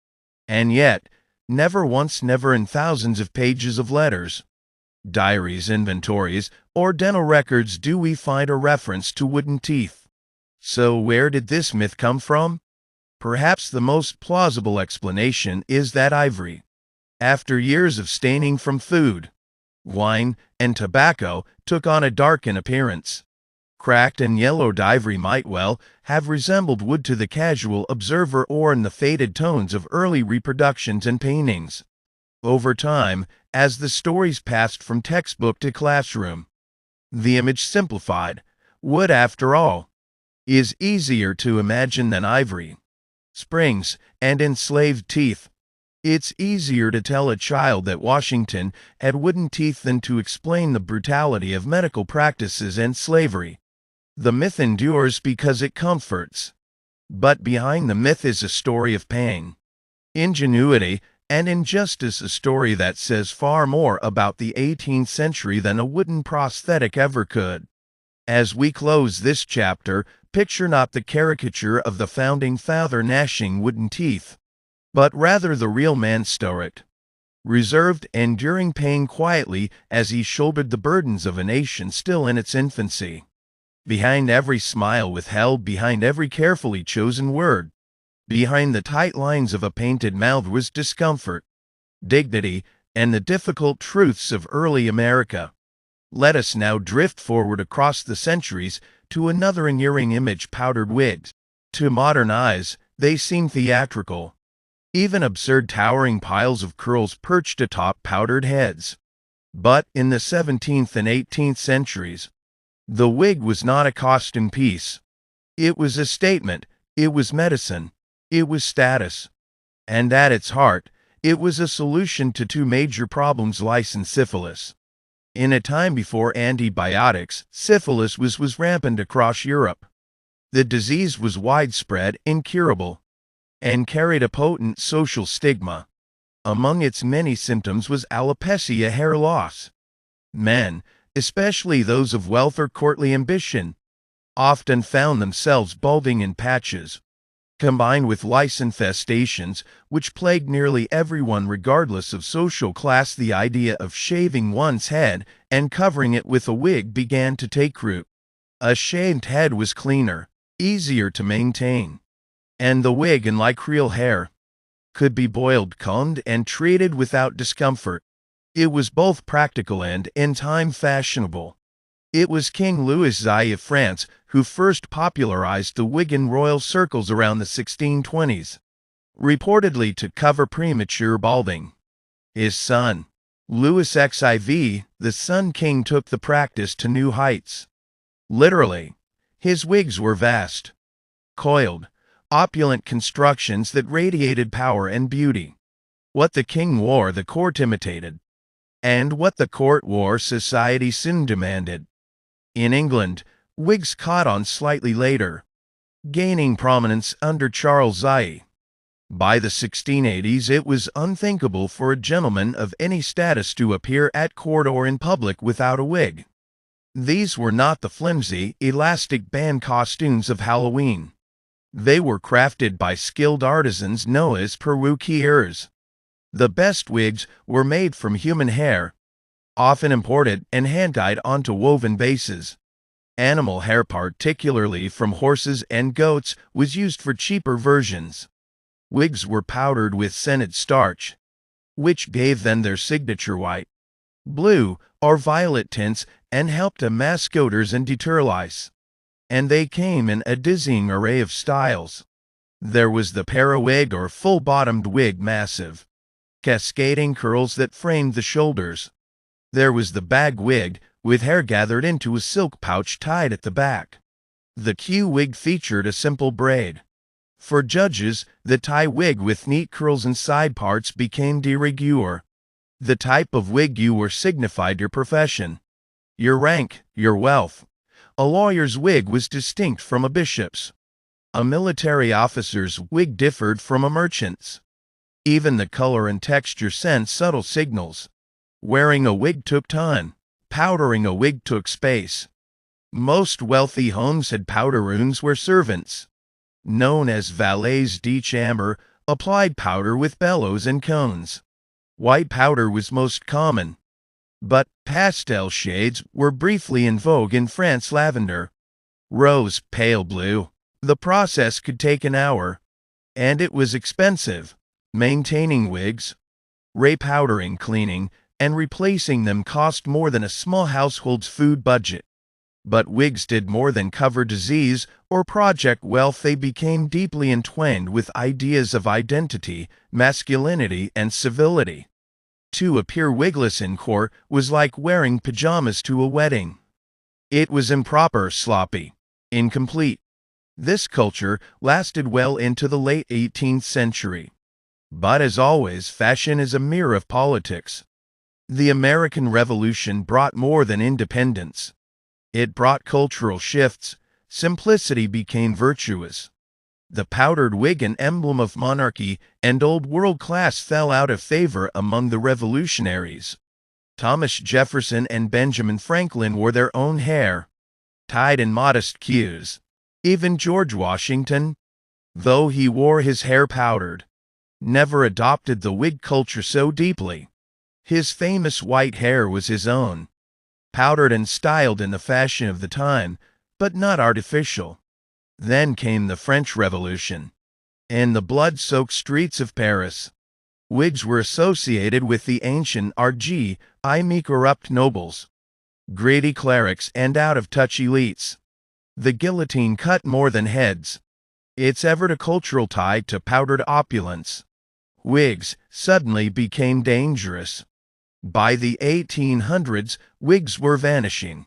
And yet, never once, never in thousands of pages of letters, diaries, inventories, or dental records do we find a reference to wooden teeth. So where did this myth come from? Perhaps the most plausible explanation is that ivory, after years of staining from food, wine, and tobacco, took on a darkened appearance. Cracked and yellowed ivory might well have resembled wood to the casual observer, or in the faded tones of early reproductions and paintings. Over time, as the stories passed from textbook to classroom, the image simplified. Wood, after all, is easier to imagine than ivory, springs, and enslaved teeth. It's easier to tell a child that Washington had wooden teeth than to explain the brutality of medical practices and slavery. The myth endures because it comforts. But behind the myth is a story of pain, ingenuity, and injustice, a story that says far more about the 18th century than a wooden prosthetic ever could. As we close this chapter, picture not the caricature of the founding father gnashing wooden teeth, but rather the real man, stoic, reserved, enduring pain quietly as he shouldered the burdens of a nation still in its infancy. Behind every smile withheld, behind every carefully chosen word, behind the tight lines of a painted mouth was discomfort, dignity, and the difficult truths of early America. Let us now drift forward across the centuries to another enduring image: powdered wigs. To modern eyes, they seem theatrical, even absurd, towering piles of curls perched atop powdered heads. But in the 17th and 18th centuries, the wig was not a costume piece. It was a statement, it was medicine, it was status. And at its heart, it was a solution to two major problems: lice and syphilis. In a time before antibiotics, syphilis was rampant across Europe. The disease was widespread, incurable, and carried a potent social stigma. Among its many symptoms was alopecia, hair loss. Men, especially those of wealth or courtly ambition, often found themselves balding in patches. Combined with lice infestations, which plagued nearly everyone regardless of social class, the idea of shaving one's head and covering it with a wig began to take root. A shaved head was cleaner, easier to maintain, and the wig, unlike real hair, could be boiled, combed, and treated without discomfort. It was both practical and, in time, fashionable. It was King Louis XI of France who first popularized the wig in royal circles around the 1620s, reportedly to cover premature balding. His son, Louis XIV, the Sun King, took the practice to new heights. Literally, his wigs were vast, coiled, opulent constructions that radiated power and beauty. What the king wore, the court imitated, and what the court wore, society soon demanded. In England, wigs caught on slightly later, gaining prominence under Charles I. By the 1680s, it was unthinkable for a gentleman of any status to appear at court or in public without a wig. These were not the flimsy, elastic band costumes of Halloween. They were crafted by skilled artisans known as perruquiers. The best wigs were made from human hair, often imported and hand-dyed onto woven bases. Animal hair, particularly from horses and goats, was used for cheaper versions. Wigs were powdered with scented starch, which gave them their signature white, blue, or violet tints and helped to mask odors and deter lice. And they came in a dizzying array of styles. There was the periwig or full-bottomed wig, massive, cascading curls that framed the shoulders. There was the bag wig, with hair gathered into a silk pouch tied at the back. The Q wig featured a simple braid. For judges, the tie wig with neat curls and side parts became de rigueur. The type of wig you wore signified your profession, your rank, your wealth. A lawyer's wig was distinct from a bishop's. A military officer's wig differed from a merchant's. Even the color and texture sent subtle signals. Wearing a wig took time. Powdering a wig took space. Most wealthy homes had powder rooms where servants, known as valets de chambre, applied powder with bellows and cones. White powder was most common, but pastel shades were briefly in vogue in France: lavender, rose, pale blue. The process could take an hour, and it was expensive. Maintaining wigs, repowdering, cleaning, and replacing them cost more than a small household's food budget. But wigs did more than cover disease or project wealth. They became deeply entwined with ideas of identity, masculinity, and civility. To appear wigless in court was like wearing pajamas to a wedding. It was improper, sloppy, incomplete. This culture lasted well into the late 18th century. But as always, fashion is a mirror of politics. The American Revolution brought more than independence. It brought cultural shifts. Simplicity became virtuous. The powdered wig, an emblem of monarchy and old world class, fell out of favor among the revolutionaries. Thomas Jefferson and Benjamin Franklin wore their own hair, tied in modest queues. Even George Washington, though he wore his hair powdered, never adopted the wig culture so deeply. His famous white hair was his own, powdered and styled in the fashion of the time, but not artificial. Then came the French Revolution. In the blood-soaked streets of Paris, wigs were associated with the ancient corrupt nobles, greedy clerics, and out-of-touch elites. The guillotine cut more than heads. Its cultural tie to powdered opulence. Wigs suddenly became dangerous. By the 1800s, wigs were vanishing.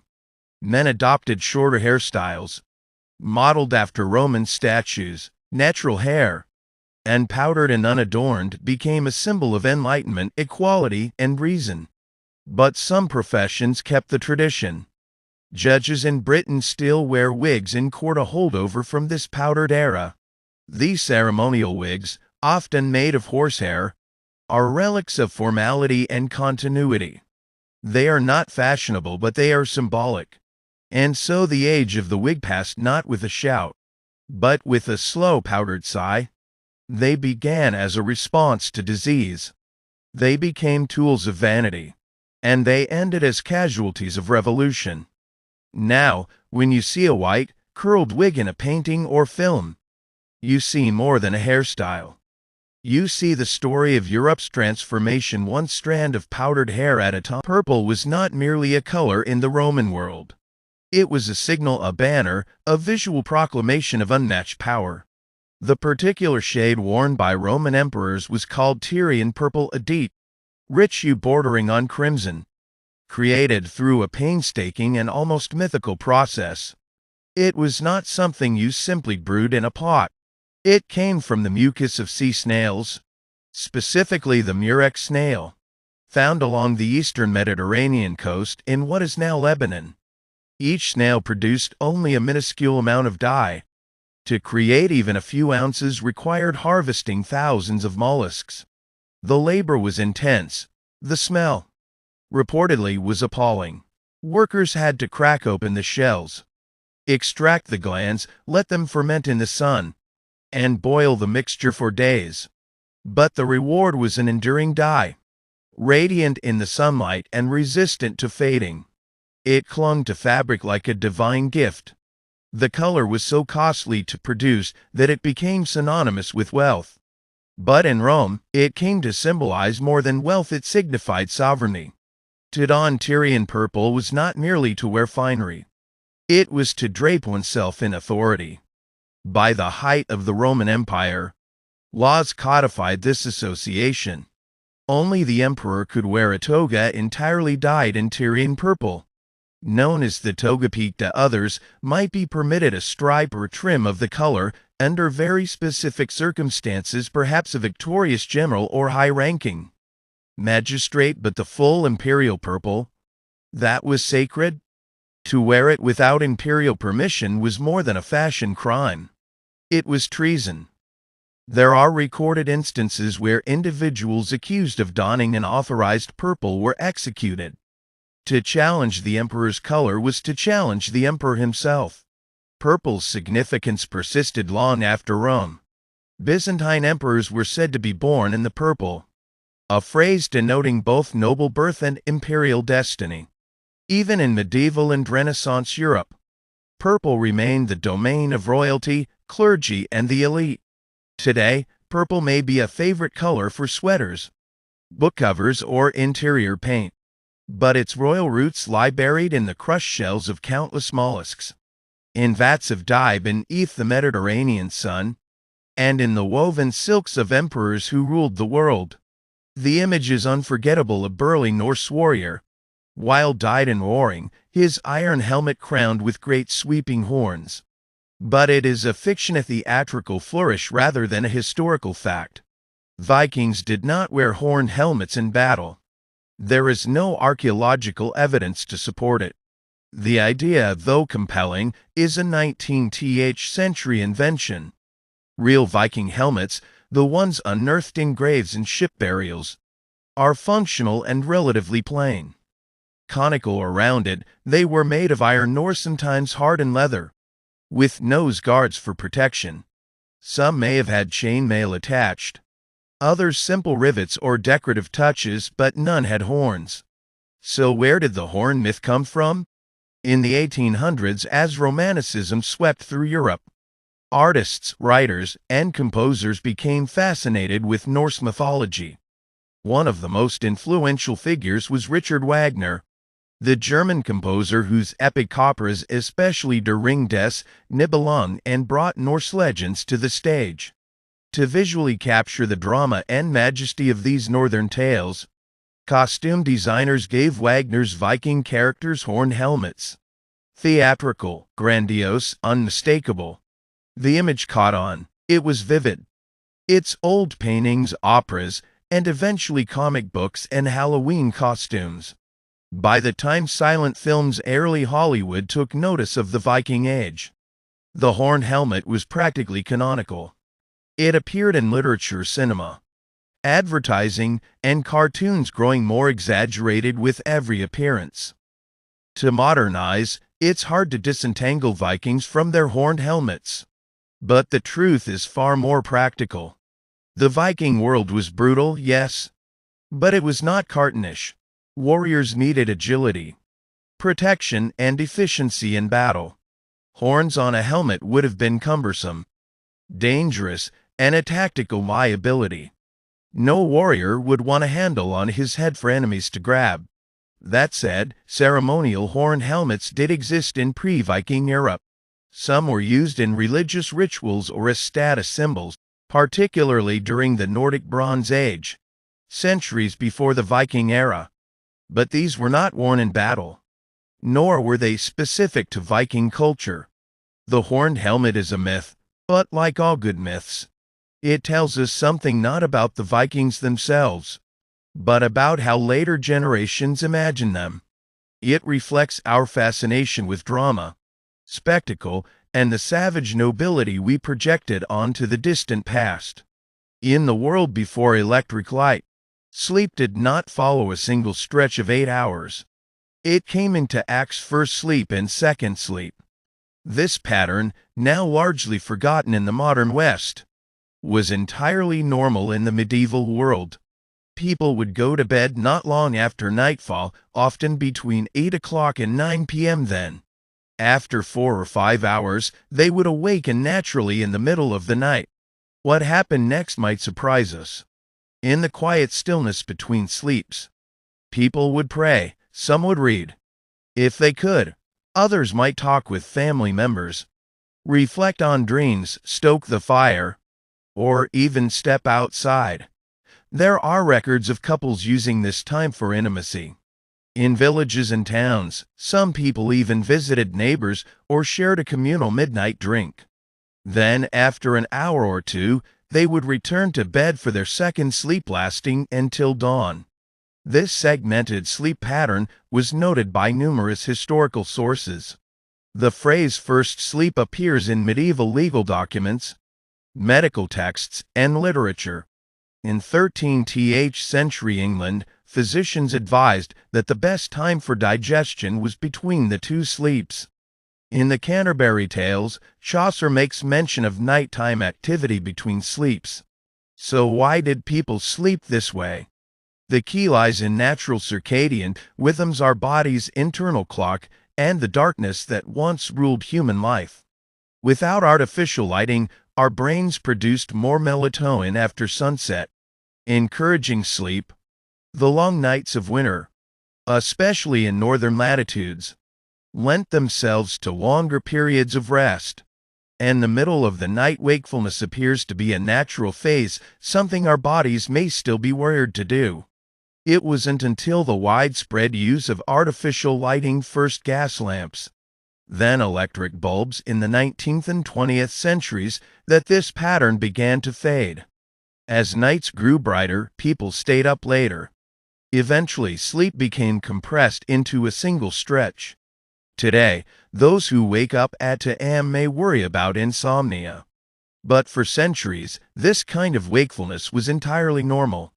Men adopted shorter hairstyles, modeled after Roman statues. Natural hair, and powdered and unadorned, became a symbol of enlightenment, equality, and reason. But some professions kept the tradition. Judges in Britain still wear wigs in court, a holdover from this powdered era. These ceremonial wigs, often made of horsehair, are relics of formality and continuity. They are not fashionable, but they are symbolic. And so the age of the wig passed not with a shout, but with a slow powdered sigh. They began as a response to disease. They became tools of vanity, and they ended as casualties of revolution. Now, when you see a white, curled wig in a painting or film, you see more than a hairstyle. You see the story of Europe's transformation, one strand of powdered hair at a time. Purple was not merely a color in the Roman world. It was a signal, a banner, a visual proclamation of unmatched power. The particular shade worn by Roman emperors was called Tyrian purple, a deep, rich hue bordering on crimson, created through a painstaking and almost mythical process. It was not something you simply brewed in a pot. It came from the mucus of sea snails, specifically the murex snail, found along the eastern Mediterranean coast in what is now Lebanon. Each snail produced only a minuscule amount of dye. To create even a few ounces required harvesting thousands of mollusks. The labor was intense. The smell, reportedly, was appalling. Workers had to crack open the shells, extract the glands, let them ferment in the sun, and boil the mixture for days. But the reward was an enduring dye, radiant in the sunlight and resistant to fading. It clung to fabric like a divine gift. The color was so costly to produce that it became synonymous with wealth. But in Rome, it came to symbolize more than wealth, it signified sovereignty. To don Tyrian purple was not merely to wear finery. It was to drape oneself in authority. By the height of the Roman Empire, laws codified this association. Only the emperor could wear a toga entirely dyed in Tyrian purple, known as the toga picta. Others might be permitted a stripe or trim of the color under very specific circumstances, perhaps a victorious general or high-ranking magistrate, but the full imperial purple, that was sacred. To wear it without imperial permission was more than a fashion crime. It was treason. There are recorded instances where individuals accused of donning an authorized purple were executed. To challenge the emperor's color was to challenge the emperor himself. Purple's significance persisted long after Rome. Byzantine emperors were said to be born in the purple, a phrase denoting both noble birth and imperial destiny. Even in medieval and Renaissance Europe, purple remained the domain of royalty, clergy, and the elite. Today, purple may be a favorite color for sweaters, book covers, or interior paint, but its royal roots lie buried in the crushed shells of countless mollusks, in vats of dye beneath the Mediterranean sun, and in the woven silks of emperors who ruled the world. The image is unforgettable: a burly Norse warrior, wild-eyed and roaring, his iron helmet crowned with great sweeping horns. But it is a fiction, a theatrical flourish rather than a historical fact. Vikings did not wear horned helmets in battle. There is no archaeological evidence to support it. The idea, though compelling, is a 19th century invention. Real Viking helmets, the ones unearthed in graves and ship burials, are functional and relatively plain. Conical or rounded, they were made of iron or sometimes hardened leather, with nose guards for protection. Some may have had chainmail attached, others simple rivets or decorative touches, but none had horns. So where did the horn myth come from? In the 1800s, as Romanticism swept through Europe, artists, writers, and composers became fascinated with Norse mythology. One of the most influential figures was Richard Wagner, the German composer whose epic operas, especially Der Ring des Nibelungen, and brought Norse legends to the stage. To visually capture the drama and majesty of these northern tales, costume designers gave Wagner's Viking characters horned helmets. Theatrical, grandiose, unmistakable. The image caught on. It was vivid. Its old paintings, operas, and eventually comic books and Halloween costumes. By the time silent films, early Hollywood took notice of the Viking Age, the horned helmet was practically canonical. It appeared in literature, cinema, advertising, and cartoons, growing more exaggerated with every appearance. To modernize, it's hard to disentangle Vikings from their horned helmets. But the truth is far more practical. The Viking world was brutal, yes, but it was not cartoonish. Warriors needed agility, protection, and efficiency in battle. Horns on a helmet would have been cumbersome, dangerous, and a tactical liability. No warrior would want a handle on his head for enemies to grab. That said, ceremonial horned helmets did exist in pre-Viking Europe. Some were used in religious rituals or as status symbols, particularly during the Nordic Bronze Age, centuries before the Viking era. But these were not worn in battle, nor were they specific to Viking culture. The horned helmet is a myth, but like all good myths, It tells us something not about the Vikings themselves, but about how later generations imagined them. It reflects our fascination with drama, spectacle, and the savage nobility we projected onto the distant past. In the world before electric light, sleep did not follow a single stretch of 8 hours. It came into acts: first sleep and second sleep. This pattern, now largely forgotten in the modern West, was entirely normal in the medieval world. People would go to bed not long after nightfall, often between 8 o'clock and 9 p.m. Then, after 4 or 5 hours, they would awaken naturally in the middle of the night. What happened next might surprise us. In the quiet stillness between sleeps, people would pray, some would read, if they could. Others might talk with family members, reflect on dreams, stoke the fire, or even step outside. There are records of couples using this time for intimacy. In villages and towns, some people even visited neighbors or shared a communal midnight drink. Then, after an hour or two, they would return to bed for their second sleep, lasting until dawn. This segmented sleep pattern was noted by numerous historical sources. The phrase first sleep appears in medieval legal documents, medical texts, and literature. In 13th century England, physicians advised that the best time for digestion was between the two sleeps. In the Canterbury Tales, Chaucer makes mention of nighttime activity between sleeps. So why did people sleep this way? The key lies in natural circadian rhythms, our body's internal clock, and the darkness that once ruled human life. Without artificial lighting, our brains produced more melatonin after sunset, encouraging sleep. The long nights of winter, especially in northern latitudes, lent themselves to longer periods of rest, and the middle of the night wakefulness appears to be a natural phase, something our bodies may still be wired to do. It wasn't until the widespread use of artificial lighting, first gas lamps, then electric bulbs in the 19th and 20th centuries, that this pattern began to fade. As nights grew brighter, people stayed up later. Eventually, sleep became compressed into a single stretch. Today, those who wake up at 2 a.m. may worry about insomnia. But for centuries, this kind of wakefulness was entirely normal.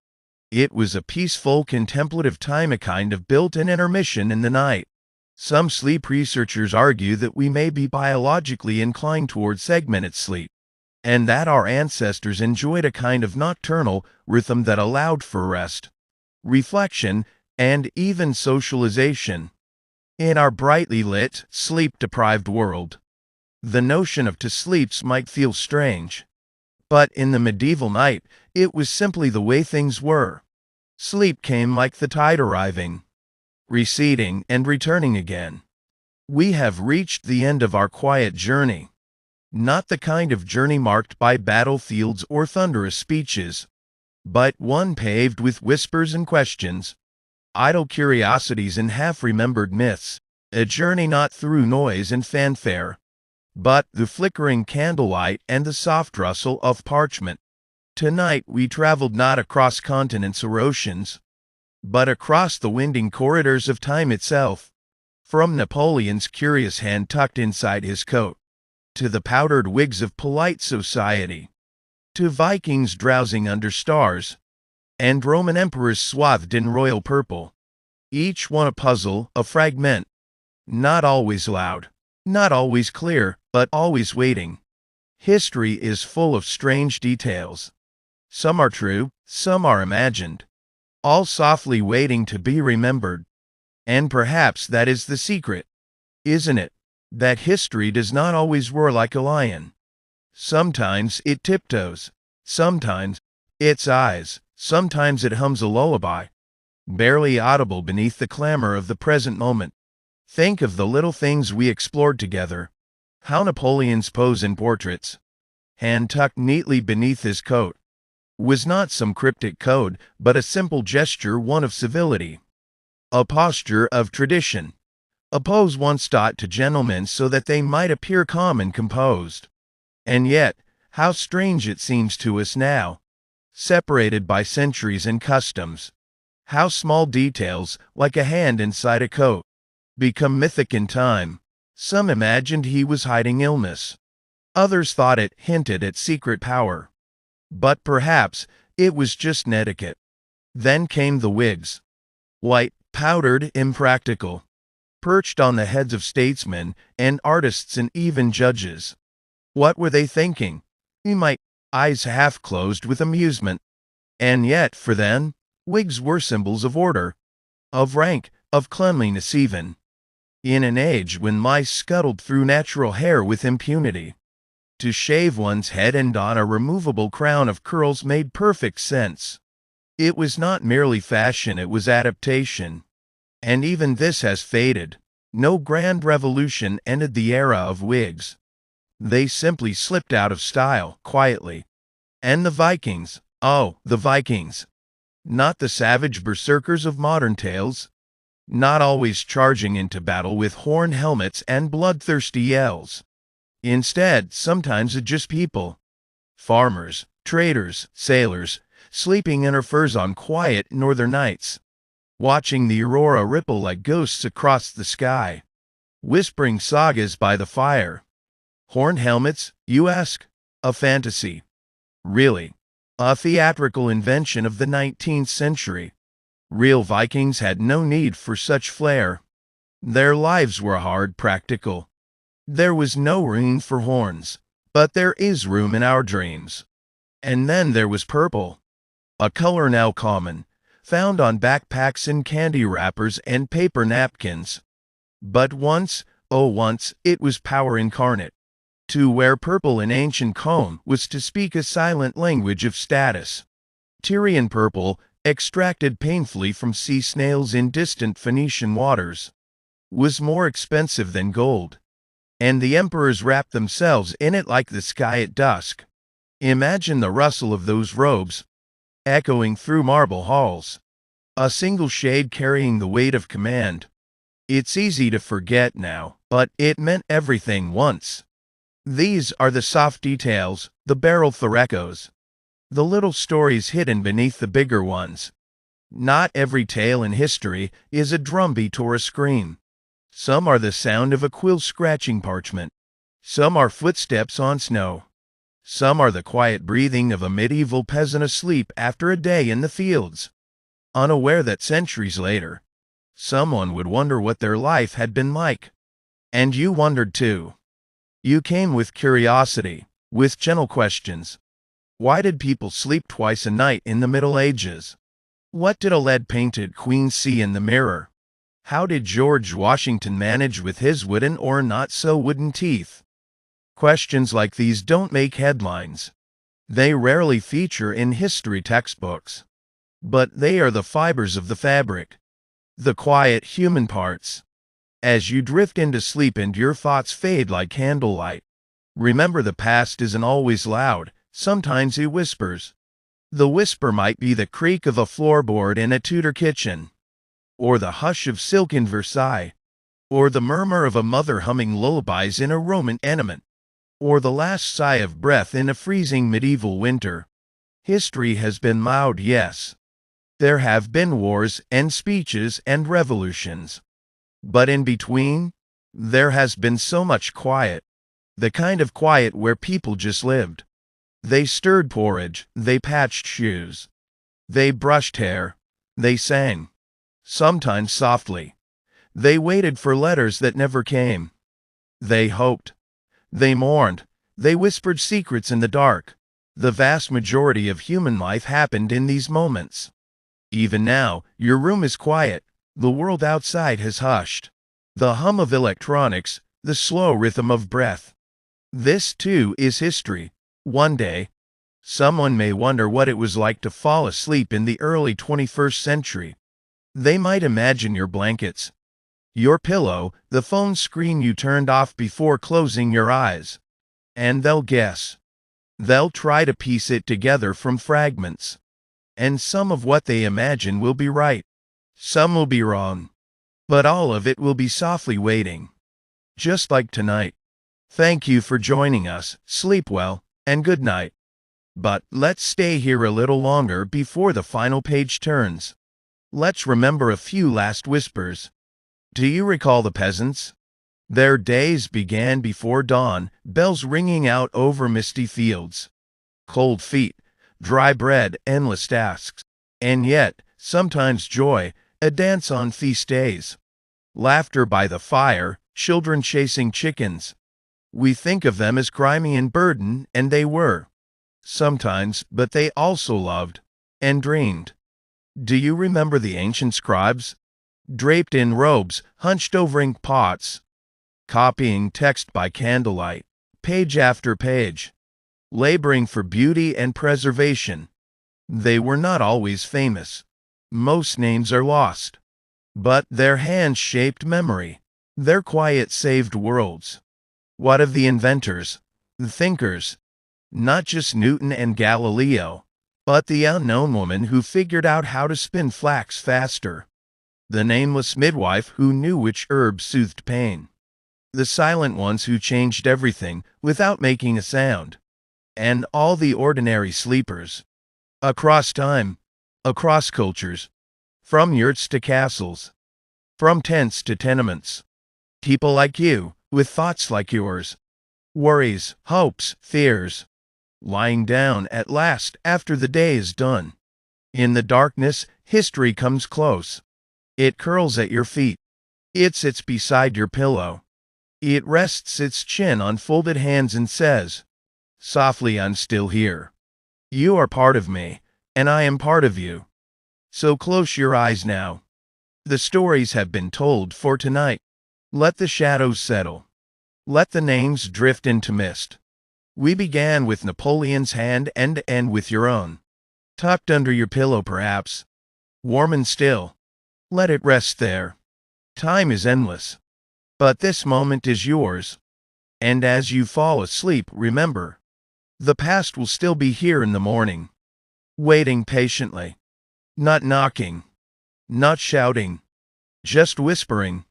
It was a peaceful, contemplative time, a kind of built-in intermission in the night. Some sleep researchers argue that we may be biologically inclined toward segmented sleep, and that our ancestors enjoyed a kind of nocturnal rhythm that allowed for rest, reflection, and even socialization. In our brightly lit, sleep-deprived world, the notion of 2 sleeps might feel strange. But in the medieval night, it was simply the way things were. Sleep came like the tide, arriving, receding, and returning again. We have reached the end of our quiet journey. Not the kind of journey marked by battlefields or thunderous speeches, but one paved with whispers and questions, idle curiosities and half-remembered myths. A journey not through noise and fanfare, but the flickering candlelight and the soft rustle of parchment. Tonight we traveled not across continents or oceans, but across the winding corridors of time itself. From Napoleon's curious hand tucked inside his coat, to the powdered wigs of polite society, to Vikings drowsing under stars, and Roman emperors swathed in royal purple. Each one a puzzle, a fragment, not always loud, not always clear, but always waiting. History is full of strange details. Some are true, some are imagined, all softly waiting to be remembered. And perhaps that is the secret, isn't it? That history does not always roar like a lion. Sometimes it tiptoes, sometimes it sighs, sometimes it hums a lullaby, barely audible beneath the clamor of the present moment. Think of the little things we explored together. How Napoleon's pose in portraits, hand tucked neatly beneath his coat, was not some cryptic code, but a simple gesture, one of civility, a posture of tradition, a pose once taught to gentlemen so that they might appear calm and composed. And yet, How strange it seems to us now, separated by centuries and customs. How small details, like a hand inside a coat, become mythic in time. Some imagined he was hiding illness. Others thought it hinted at secret power. But perhaps it was just etiquette. Then came the wigs. White, powdered, impractical, perched on the heads of statesmen and artists and even judges. What were they thinking? My eyes half closed with amusement. And yet, for them, wigs were symbols of order, of rank, of cleanliness even. In an age when mice scuttled through natural hair with impunity, to shave one's head and don a removable crown of curls made perfect sense. It was not merely fashion, it was adaptation. And even this has faded. No grand revolution ended the era of wigs. They simply slipped out of style, quietly. And the Vikings, oh, the Vikings. Not the savage berserkers of modern tales. Not always charging into battle with horn helmets and bloodthirsty yells. Instead, sometimes just people. Farmers, traders, sailors, sleeping in their furs on quiet northern nights, watching the aurora ripple like ghosts across the sky, whispering sagas by the fire. Horned helmets, you ask? A fantasy. Really. A theatrical invention of the 19th century. Real Vikings had no need for such flair. Their lives were hard, practical. There was no room for horns, but there is room in our dreams. And then there was purple, a color now common, found on backpacks and candy wrappers and paper napkins. But once, oh once, it was power incarnate. To wear purple in ancient Rome was to speak a silent language of status. Tyrian purple, extracted painfully from sea snails in distant Phoenician waters, was more expensive than gold. And the emperors wrapped themselves in it like the sky at dusk. Imagine the rustle of those robes, echoing through marble halls. A single shade carrying the weight of command. It's easy to forget now, but it meant everything once. These are the soft details, the barrel thorecos, the little stories hidden beneath the bigger ones. Not every tale in history is a drumbeat or a scream. Some are the sound of a quill scratching parchment. Some are footsteps on snow. Some are the quiet breathing of a medieval peasant asleep after a day in the fields, unaware that centuries later, someone would wonder what their life had been like. And you wondered too. You came with curiosity, with gentle questions. Why did people sleep twice a night in the Middle Ages? What did a lead-painted queen see in the mirror? How did George Washington manage with his wooden or not-so-wooden teeth? Questions like these don't make headlines. They rarely feature in history textbooks. But they are the fibers of the fabric. The quiet human parts. As you drift into sleep and your thoughts fade like candlelight, remember the past isn't always loud, sometimes it whispers. The whisper might be the creak of a floorboard in a Tudor kitchen, or the hush of silk in Versailles, or the murmur of a mother humming lullabies in a Roman tenement, or the last sigh of breath in a freezing medieval winter. History has been loud, yes. There have been wars and speeches and revolutions. But in between, there has been so much quiet. The kind of quiet where people just lived. They stirred porridge, they patched shoes. They brushed hair. They sang. Sometimes softly. They waited for letters that never came. They hoped. They mourned. They whispered secrets in the dark. The vast majority of human life happened in these moments. Even now, your room is quiet. The world outside has hushed. The hum of electronics, the slow rhythm of breath. This, too, is history. One day, someone may wonder what it was like to fall asleep in the early 21st century. They might imagine your blankets, your pillow, the phone screen you turned off before closing your eyes. And they'll guess. They'll try to piece it together from fragments. And some of what they imagine will be right. Some will be wrong. But all of it will be softly waiting. Just like tonight. Thank you for joining us. Sleep well, and and good night. But let's stay here a little longer before the final page turns. Let's remember a few last whispers. Do you recall the peasants? Their days began before dawn, bells ringing out over misty fields. Cold feet, dry bread, endless tasks. And yet, sometimes joy, a dance on feast days. Laughter by the fire, children chasing chickens. We think of them as grimy and burdened, and they were. Sometimes, but they also loved and dreamed. Do you remember the ancient scribes? Draped in robes, hunched over ink pots, copying text by candlelight, page after page, laboring for beauty and preservation. They were not always famous. Most names are lost. But their hands shaped memory. Their quiet saved worlds. What of the inventors, the thinkers? Not just Newton and Galileo, but the unknown woman who figured out how to spin flax faster. The nameless midwife who knew which herb soothed pain. The silent ones who changed everything without making a sound. And all the ordinary sleepers. Across time, across cultures, from yurts to castles, from tents to tenements. People like you, with thoughts like yours. Worries, hopes, fears. Lying down at last after the day is done. In the darkness, history comes close. It curls at your feet. It sits beside your pillow. It rests its chin on folded hands and says, softly, I'm still here. You are part of me, and I am part of you. So close your eyes now. The stories have been told for tonight. Let the shadows settle. Let the names drift into mist. We began with Napoleon's hand and end with your own. Tucked under your pillow perhaps. Warm and still. Let it rest there. Time is endless. But this moment is yours. And as you fall asleep, remember, the past will still be here in the morning. Waiting patiently. Not knocking. Not shouting. Just whispering.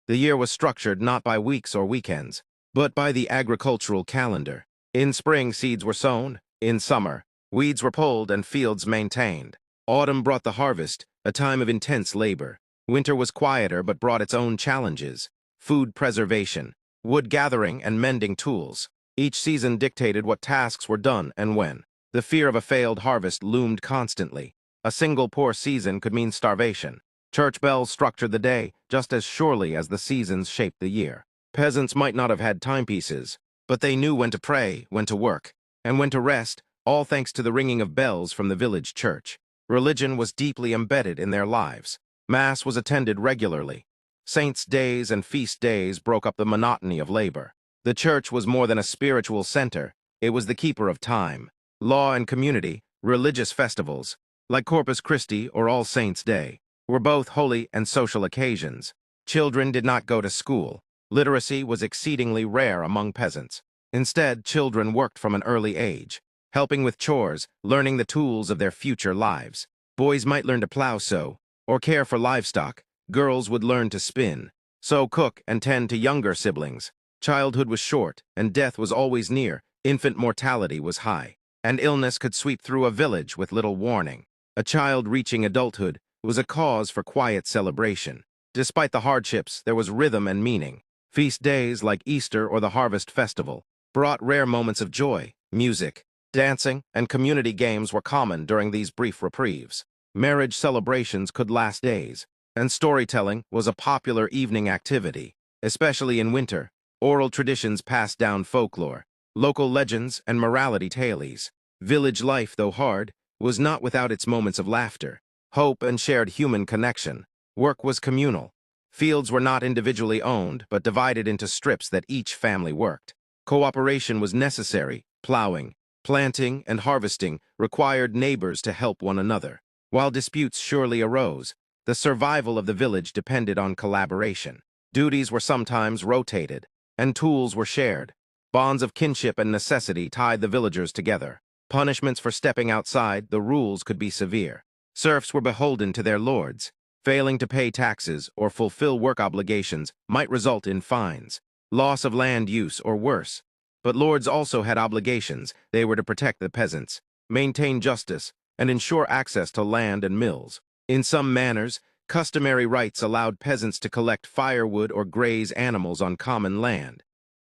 The year was structured not by weeks or weekends, but by the agricultural calendar. In spring, seeds were sown. In summer, weeds were pulled and fields maintained. Autumn brought the harvest, a time of intense labor. Winter was quieter but brought its own challenges. Food preservation, wood gathering, and mending tools. Each season dictated what tasks were done and when. The fear of a failed harvest loomed constantly. A single poor season could mean starvation. Church bells structured the day just as surely as the seasons shaped the year. Peasants might not have had timepieces, but they knew when to pray, when to work, and when to rest, all thanks to the ringing of bells from the village church. Religion was deeply embedded in their lives. Mass was attended regularly. Saints' days and feast days broke up the monotony of labor. The church was more than a spiritual center. It was the keeper of time. Law and community, religious festivals, like Corpus Christi or All Saints' Day, were both holy and social occasions. Children did not go to school. Literacy was exceedingly rare among peasants. Instead, children worked from an early age, helping with chores, learning the tools of their future lives. Boys might learn to plow, sow, or care for livestock. Girls would learn to spin, sew, cook, and tend to younger siblings. Childhood was short, and death was always near. Infant mortality was high, and illness could sweep through a village with little warning. A child reaching adulthood was a cause for quiet celebration. Despite the hardships, there was rhythm and meaning. Feast days like Easter or the Harvest Festival brought rare moments of joy. Music, dancing, and community games were common during these brief reprieves. Marriage celebrations could last days, and storytelling was a popular evening activity, especially in winter. Oral traditions passed down folklore, local legends, and morality tales. Village life, though hard, was not without its moments of laughter, hope, and shared human connection. Work was communal. Fields were not individually owned, but divided into strips that each family worked. Cooperation was necessary. Plowing, planting, and harvesting required neighbors to help one another. While disputes surely arose, the survival of the village depended on collaboration. Duties were sometimes rotated, and tools were shared. Bonds of kinship and necessity tied the villagers together. Punishments for stepping outside the rules could be severe. Serfs were beholden to their lords. Failing to pay taxes or fulfill work obligations might result in fines, loss of land use, or worse, But lords also had obligations. They were to protect the peasants, maintain justice, and ensure access to land and mills. In some manors, customary rights allowed peasants to collect firewood or graze animals on common land,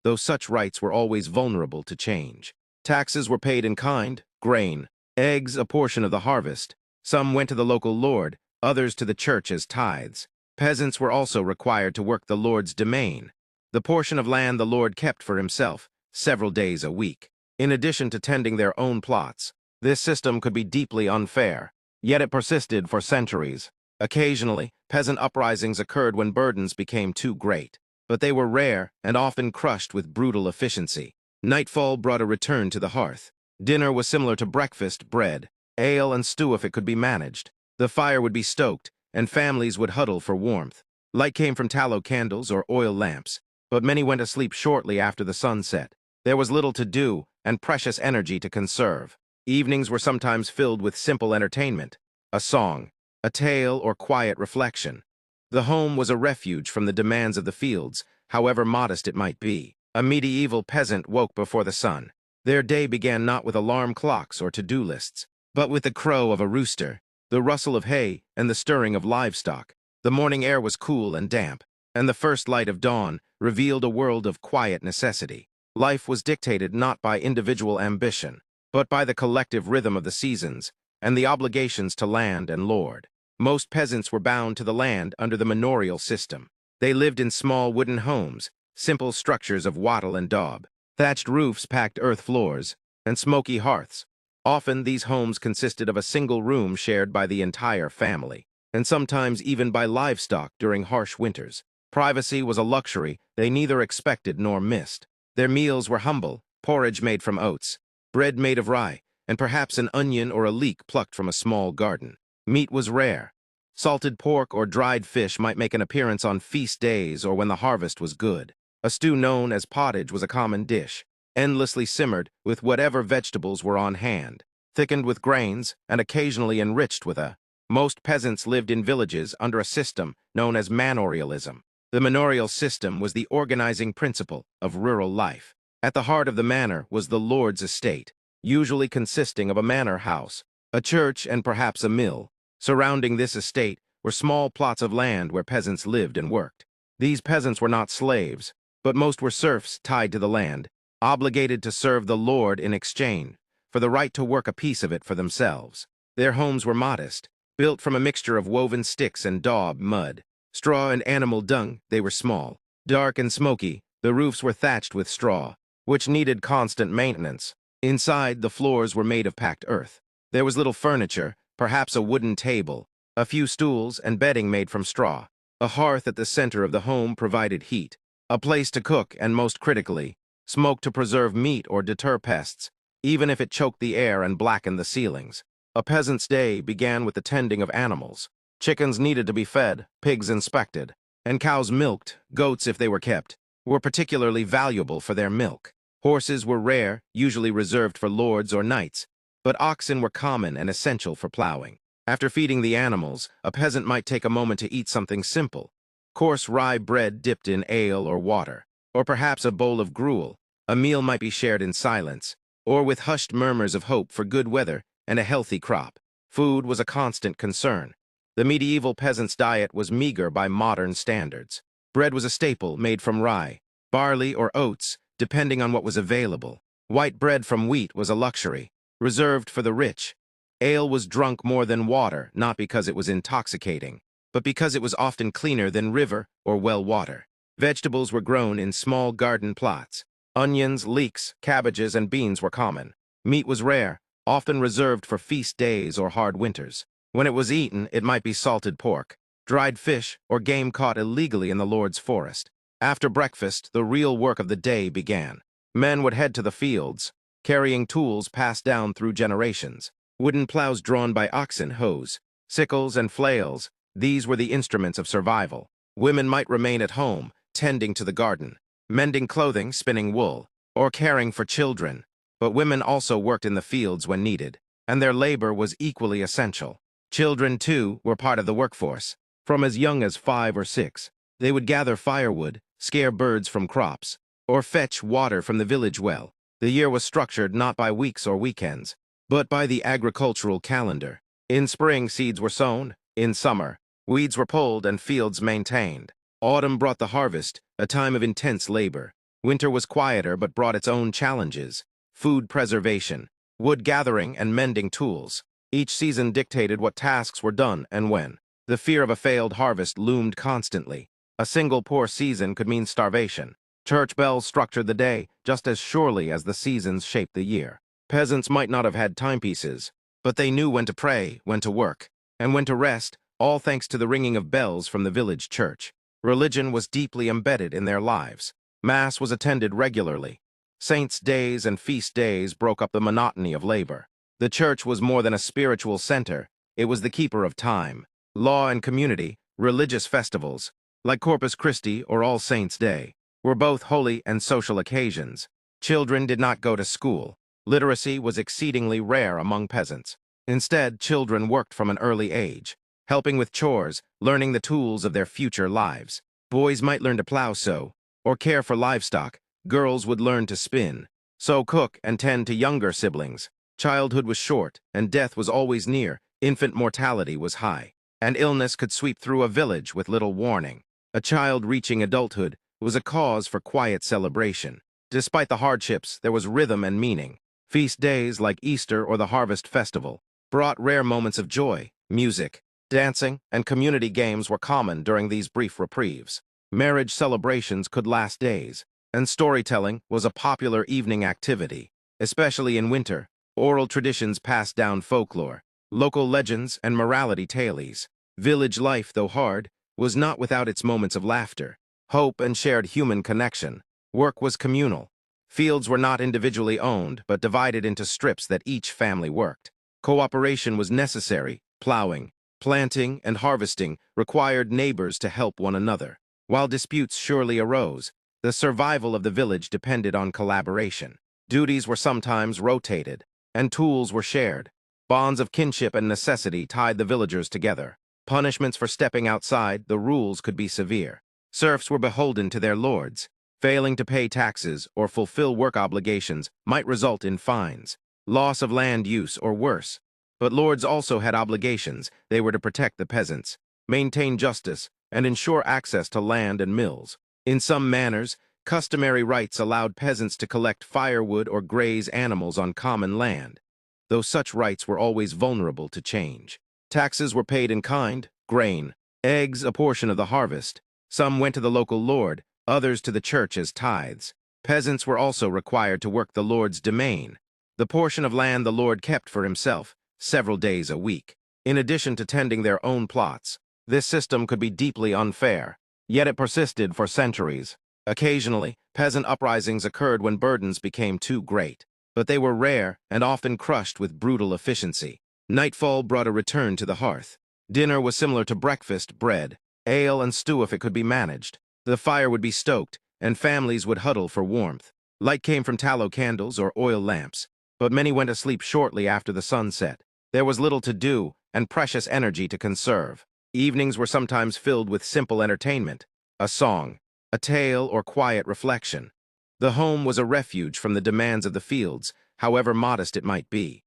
though such rights were always vulnerable to change. Taxes were paid in kind, grain, eggs, a portion of the harvest. Some went to the local lord, others to the church as tithes. Peasants were also required to work the lord's domain, the portion of land the lord kept for himself, several days a week. In addition to tending their own plots, this system could be deeply unfair, yet it persisted for centuries. Occasionally, peasant uprisings occurred when burdens became too great, but they were rare and often crushed with brutal efficiency. Nightfall brought a return to the hearth. Dinner was similar to breakfast: bread, ale, and stew if it could be managed. The fire would be stoked, and families would huddle for warmth. Light came from tallow candles or oil lamps, but many went to sleep shortly after the sun set. There was little to do and precious energy to conserve. Evenings were sometimes filled with simple entertainment, a song, a tale, or quiet reflection. The home was a refuge from the demands of the fields, however modest it might be. A medieval peasant woke before the sun. Their day began not with alarm clocks or to-do lists, but with the crow of a rooster, the rustle of hay, and the stirring of livestock. The morning air was cool and damp, and the first light of dawn revealed a world of quiet necessity. Life was dictated not by individual ambition, but by the collective rhythm of the seasons and the obligations to land and lord. Most peasants were bound to the land under the manorial system. They lived in small wooden homes, simple structures of wattle and daub, thatched roofs, packed earth floors, and smoky hearths. Often these homes consisted of a single room shared by the entire family, and sometimes even by livestock during harsh winters. Privacy was a luxury they neither expected nor missed. Their meals were humble: porridge made from oats, bread made of rye, and perhaps an onion or a leek plucked from a small garden. Meat was rare. Salted pork or dried fish might make an appearance on feast days or when the harvest was good. A stew known as pottage was a common dish, endlessly simmered with whatever vegetables were on hand, thickened with grains, and occasionally enriched with a. Most peasants lived in villages under a system known as manorialism. The manorial system was the organizing principle of rural life. At the heart of the manor was the lord's estate, usually consisting of a manor house, a church, and perhaps a mill. Surrounding this estate were small plots of land where peasants lived and worked. These peasants were not slaves, but most were serfs tied to the land, obligated to serve the lord in exchange for the right to work a piece of it for themselves. Their homes were modest, built from a mixture of woven sticks and daub mud, straw and animal dung. They were small, dark and smoky. The roofs were thatched with straw, which needed constant maintenance. Inside, the floors were made of packed earth. There was little furniture, perhaps a wooden table, a few stools, and bedding made from straw. A hearth at the center of the home provided heat, a place to cook, and most critically, smoke to preserve meat or deter pests, even if it choked the air and blackened the ceilings. A peasant's day began with the tending of animals. Chickens needed to be fed, pigs inspected, and cows milked. Goats, if they were kept, were particularly valuable for their milk. Horses were rare, usually reserved for lords or knights, but oxen were common and essential for plowing. After feeding the animals, a peasant might take a moment to eat something simple: coarse rye bread dipped in ale or water, or perhaps a bowl of gruel. A meal might be shared in silence, or with hushed murmurs of hope for good weather and a healthy crop. Food was a constant concern. The medieval peasant's diet was meager by modern standards. Bread was a staple, made from rye, barley, or oats, depending on what was available. White bread from wheat was a luxury, reserved for the rich. Ale was drunk more than water, not because it was intoxicating, but because it was often cleaner than river or well water. Vegetables were grown in small garden plots. Onions, leeks, cabbages, and beans were common. Meat was rare, often reserved for feast days or hard winters. When it was eaten, it might be salted pork, dried fish, or game caught illegally in the lord's forest. After breakfast, the real work of the day began. Men would head to the fields, carrying tools passed down through generations. Wooden plows drawn by oxen, hoes, sickles, and flails. These were the instruments of survival. Women might remain at home, tending to the garden, mending clothing, spinning wool, or caring for children. But women also worked in the fields when needed, and their labor was equally essential. Children, too, were part of the workforce. From as young as 5 or 6, they would gather firewood, scare birds from crops, or fetch water from the village well. The year was structured not by weeks or weekends, but by the agricultural calendar. In spring, seeds were sown. In summer, weeds were pulled and fields maintained. Autumn brought the harvest, a time of intense labor. Winter was quieter but brought its own challenges: food preservation, wood gathering, and mending tools. Each season dictated what tasks were done and when. The fear of a failed harvest loomed constantly. A single poor season could mean starvation. Church bells structured the day just as surely as the seasons shaped the year. Peasants might not have had timepieces, but they knew when to pray, when to work, and when to rest, all thanks to the ringing of bells from the village church. Religion was deeply embedded in their lives. Mass was attended regularly. Saints' days and feast days broke up the monotony of labor. The church was more than a spiritual center. It was the keeper of time, law, and community. Religious festivals, like Corpus Christi or All Saints' Day, were both holy and social occasions. Children did not go to school. Literacy was exceedingly rare among peasants. Instead, children worked from an early age, helping with chores, learning the tools of their future lives. Boys might learn to plow, sow, or care for livestock. Girls would learn to spin, sew, cook, and tend to younger siblings. Childhood was short, and death was always near. Infant mortality was high, and illness could sweep through a village with little warning. A child reaching adulthood was a cause for quiet celebration. Despite the hardships, there was rhythm and meaning. Feast days like Easter or the Harvest Festival brought rare moments of joy. Music, dancing, and community games were common during these brief reprieves. Marriage celebrations could last days, and storytelling was a popular evening activity. Especially in winter, oral traditions passed down folklore, local legends, and morality tales. Village life, though hard, was not without its moments of laughter, hope, and shared human connection. Work was communal. Fields were not individually owned, but divided into strips that each family worked. Cooperation was necessary. Plowing, planting, and harvesting required neighbors to help one another. While disputes surely arose, the survival of the village depended on collaboration. Duties were sometimes rotated, and tools were shared. Bonds of kinship and necessity tied the villagers together. Punishments for stepping outside the rules could be severe. Serfs were beholden to their lords. Failing to pay taxes or fulfill work obligations might result in fines, loss of land use, or worse. But lords also had obligations. They were to protect the peasants, maintain justice, and ensure access to land and mills. In some manors, customary rights allowed peasants to collect firewood or graze animals on common land, though such rights were always vulnerable to change. Taxes were paid in kind: grain, eggs, a portion of the harvest. Some went to the local lord, others to the church as tithes. Peasants were also required to work the lord's domain, the portion of land the lord kept for himself, several days a week, in addition to tending their own plots. This system could be deeply unfair, yet it persisted for centuries. Occasionally, peasant uprisings occurred when burdens became too great, but they were rare and often crushed with brutal efficiency. Nightfall brought a return to the hearth. Dinner was similar to breakfast: bread, ale, and stew if it could be managed. The fire would be stoked, and families would huddle for warmth. Light came from tallow candles or oil lamps, but many went to sleep shortly after the sun set. There was little to do and precious energy to conserve. Evenings were sometimes filled with simple entertainment: a song, a tale, or quiet reflection. The home was a refuge from the demands of the fields, however modest it might be.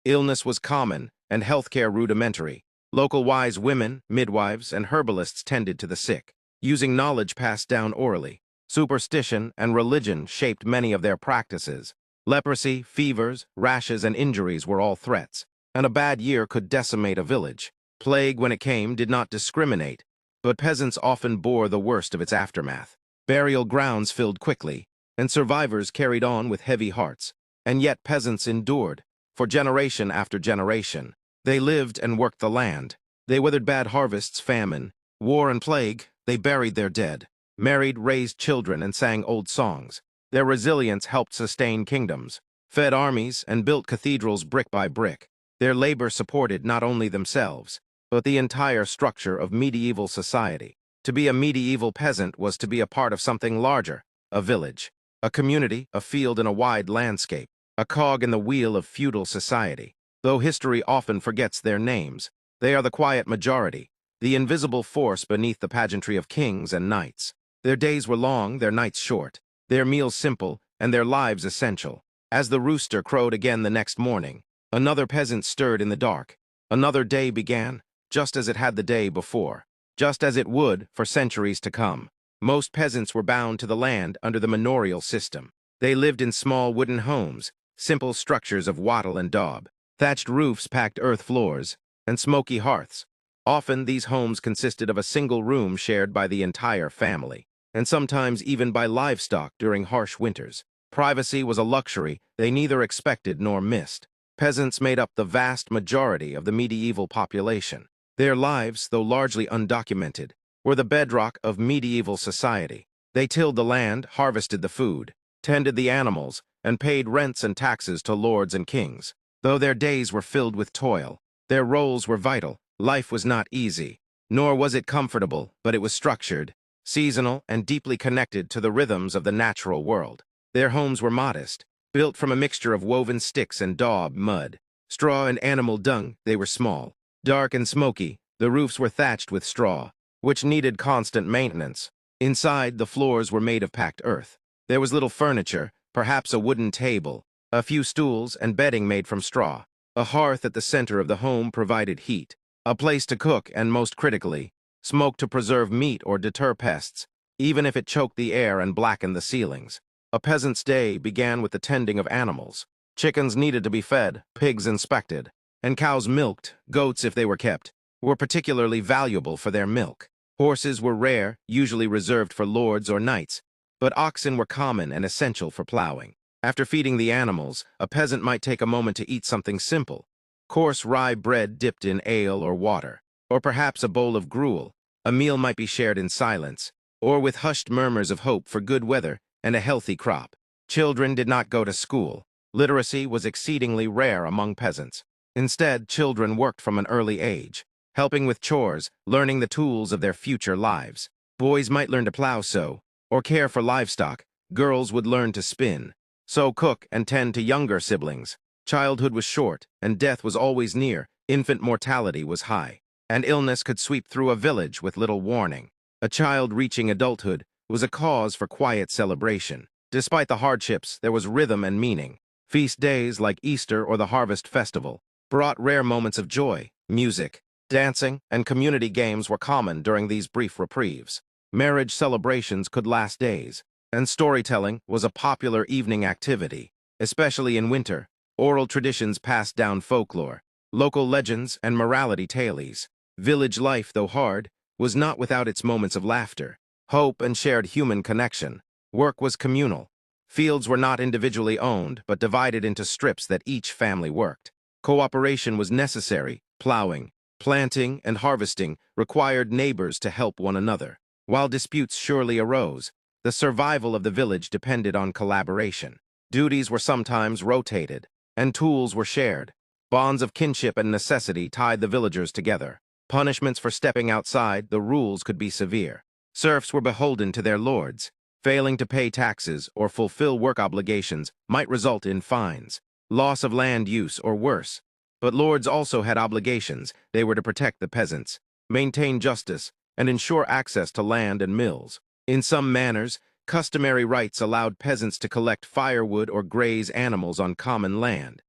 Illness was common, and healthcare rudimentary. Local wise women, midwives, and herbalists tended to the sick, using knowledge passed down orally. Superstition and religion shaped many of their practices. Leprosy, fevers, rashes, and injuries were all threats, and a bad year could decimate a village. Plague, when it came, did not discriminate, but peasants often bore the worst of its aftermath. Burial grounds filled quickly, and survivors carried on with heavy hearts. And yet peasants endured, for generation after generation. They lived and worked the land. They weathered bad harvests, famine, war, and plague. They buried their dead, married, raised children, and sang old songs. Their resilience helped sustain kingdoms, fed armies, and built cathedrals brick by brick. Their labor supported not only themselves, but the entire structure of medieval society. To be a medieval peasant was to be a part of something larger: a village, a community, a field in a wide landscape, a cog in the wheel of feudal society. Though history often forgets their names, they are the quiet majority, the invisible force beneath the pageantry of kings and knights. Their days were long, their nights short, their meals simple, and their lives essential. As the rooster crowed again the next morning, another peasant stirred in the dark. Another day began, just as it had the day before, just as it would for centuries to come. Most peasants were bound to the land under the manorial system. They lived in small wooden homes, simple structures of wattle and daub, thatched roofs packed earth floors, and smoky hearths. Often these homes consisted of a single room shared by the entire family, and sometimes even by livestock during harsh winters. Privacy was a luxury they neither expected nor missed. Peasants made up the vast majority of the medieval population. Their lives, though largely undocumented, were the bedrock of medieval society. They tilled the land, harvested the food, tended the animals, and paid rents and taxes to lords and kings. Though their days were filled with toil, their roles were vital. Life was not easy, nor was it comfortable, but it was structured, seasonal, and deeply connected to the rhythms of the natural world. Their homes were modest, built from a mixture of woven sticks and daub mud, straw and animal dung. They were small, dark and smoky. The roofs were thatched with straw, which needed constant maintenance. Inside, the floors were made of packed earth. There was little furniture, perhaps a wooden table, a few stools, and bedding made from straw. A hearth at the center of the home provided heat, a place to cook, and most critically, smoke to preserve meat or deter pests, even if it choked the air and blackened the ceilings. A peasant's day began with the tending of animals. Chickens needed to be fed, pigs inspected, and cows milked. Goats, if they were kept, were particularly valuable for their milk. Horses were rare, usually reserved for lords or knights, but oxen were common and essential for plowing. After feeding the animals, a peasant might take a moment to eat something simple: coarse rye bread dipped in ale or water, or perhaps a bowl of gruel. A meal might be shared in silence, or with hushed murmurs of hope for good weather and a healthy crop. Children did not go to school. Literacy was exceedingly rare among peasants. Instead, children worked from an early age, helping with chores, learning the tools of their future lives. Boys might learn to plow, sow, or care for livestock. Girls would learn to spin, sew, cook, and tend to younger siblings. Childhood was short, and death was always near. Infant mortality was high, and illness could sweep through a village with little warning. A child reaching adulthood was a cause for quiet celebration. Despite the hardships, there was rhythm and meaning. Feast days like Easter or the Harvest Festival brought rare moments of joy. Music, dancing, and community games were common during these brief reprieves. Marriage celebrations could last days, and storytelling was a popular evening activity, especially in winter. Oral traditions passed down folklore, local legends, and morality tales. Village life, though hard, was not without its moments of laughter, hope, and shared human connection. Work was communal. Fields were not individually owned, but divided into strips that each family worked. Cooperation was necessary. Plowing, planting, and harvesting required neighbors to help one another. While disputes surely arose, the survival of the village depended on collaboration. Duties were sometimes rotated, and tools were shared. Bonds of kinship and necessity tied the villagers together. Punishments for stepping outside the rules could be severe. Serfs were beholden to their lords. Failing to pay taxes or fulfill work obligations might result in fines, loss of land use, or worse. But lords also had obligations. They were to protect the peasants, maintain justice, and ensure access to land and mills. In some manors, customary rights allowed peasants to collect firewood or graze animals on common land,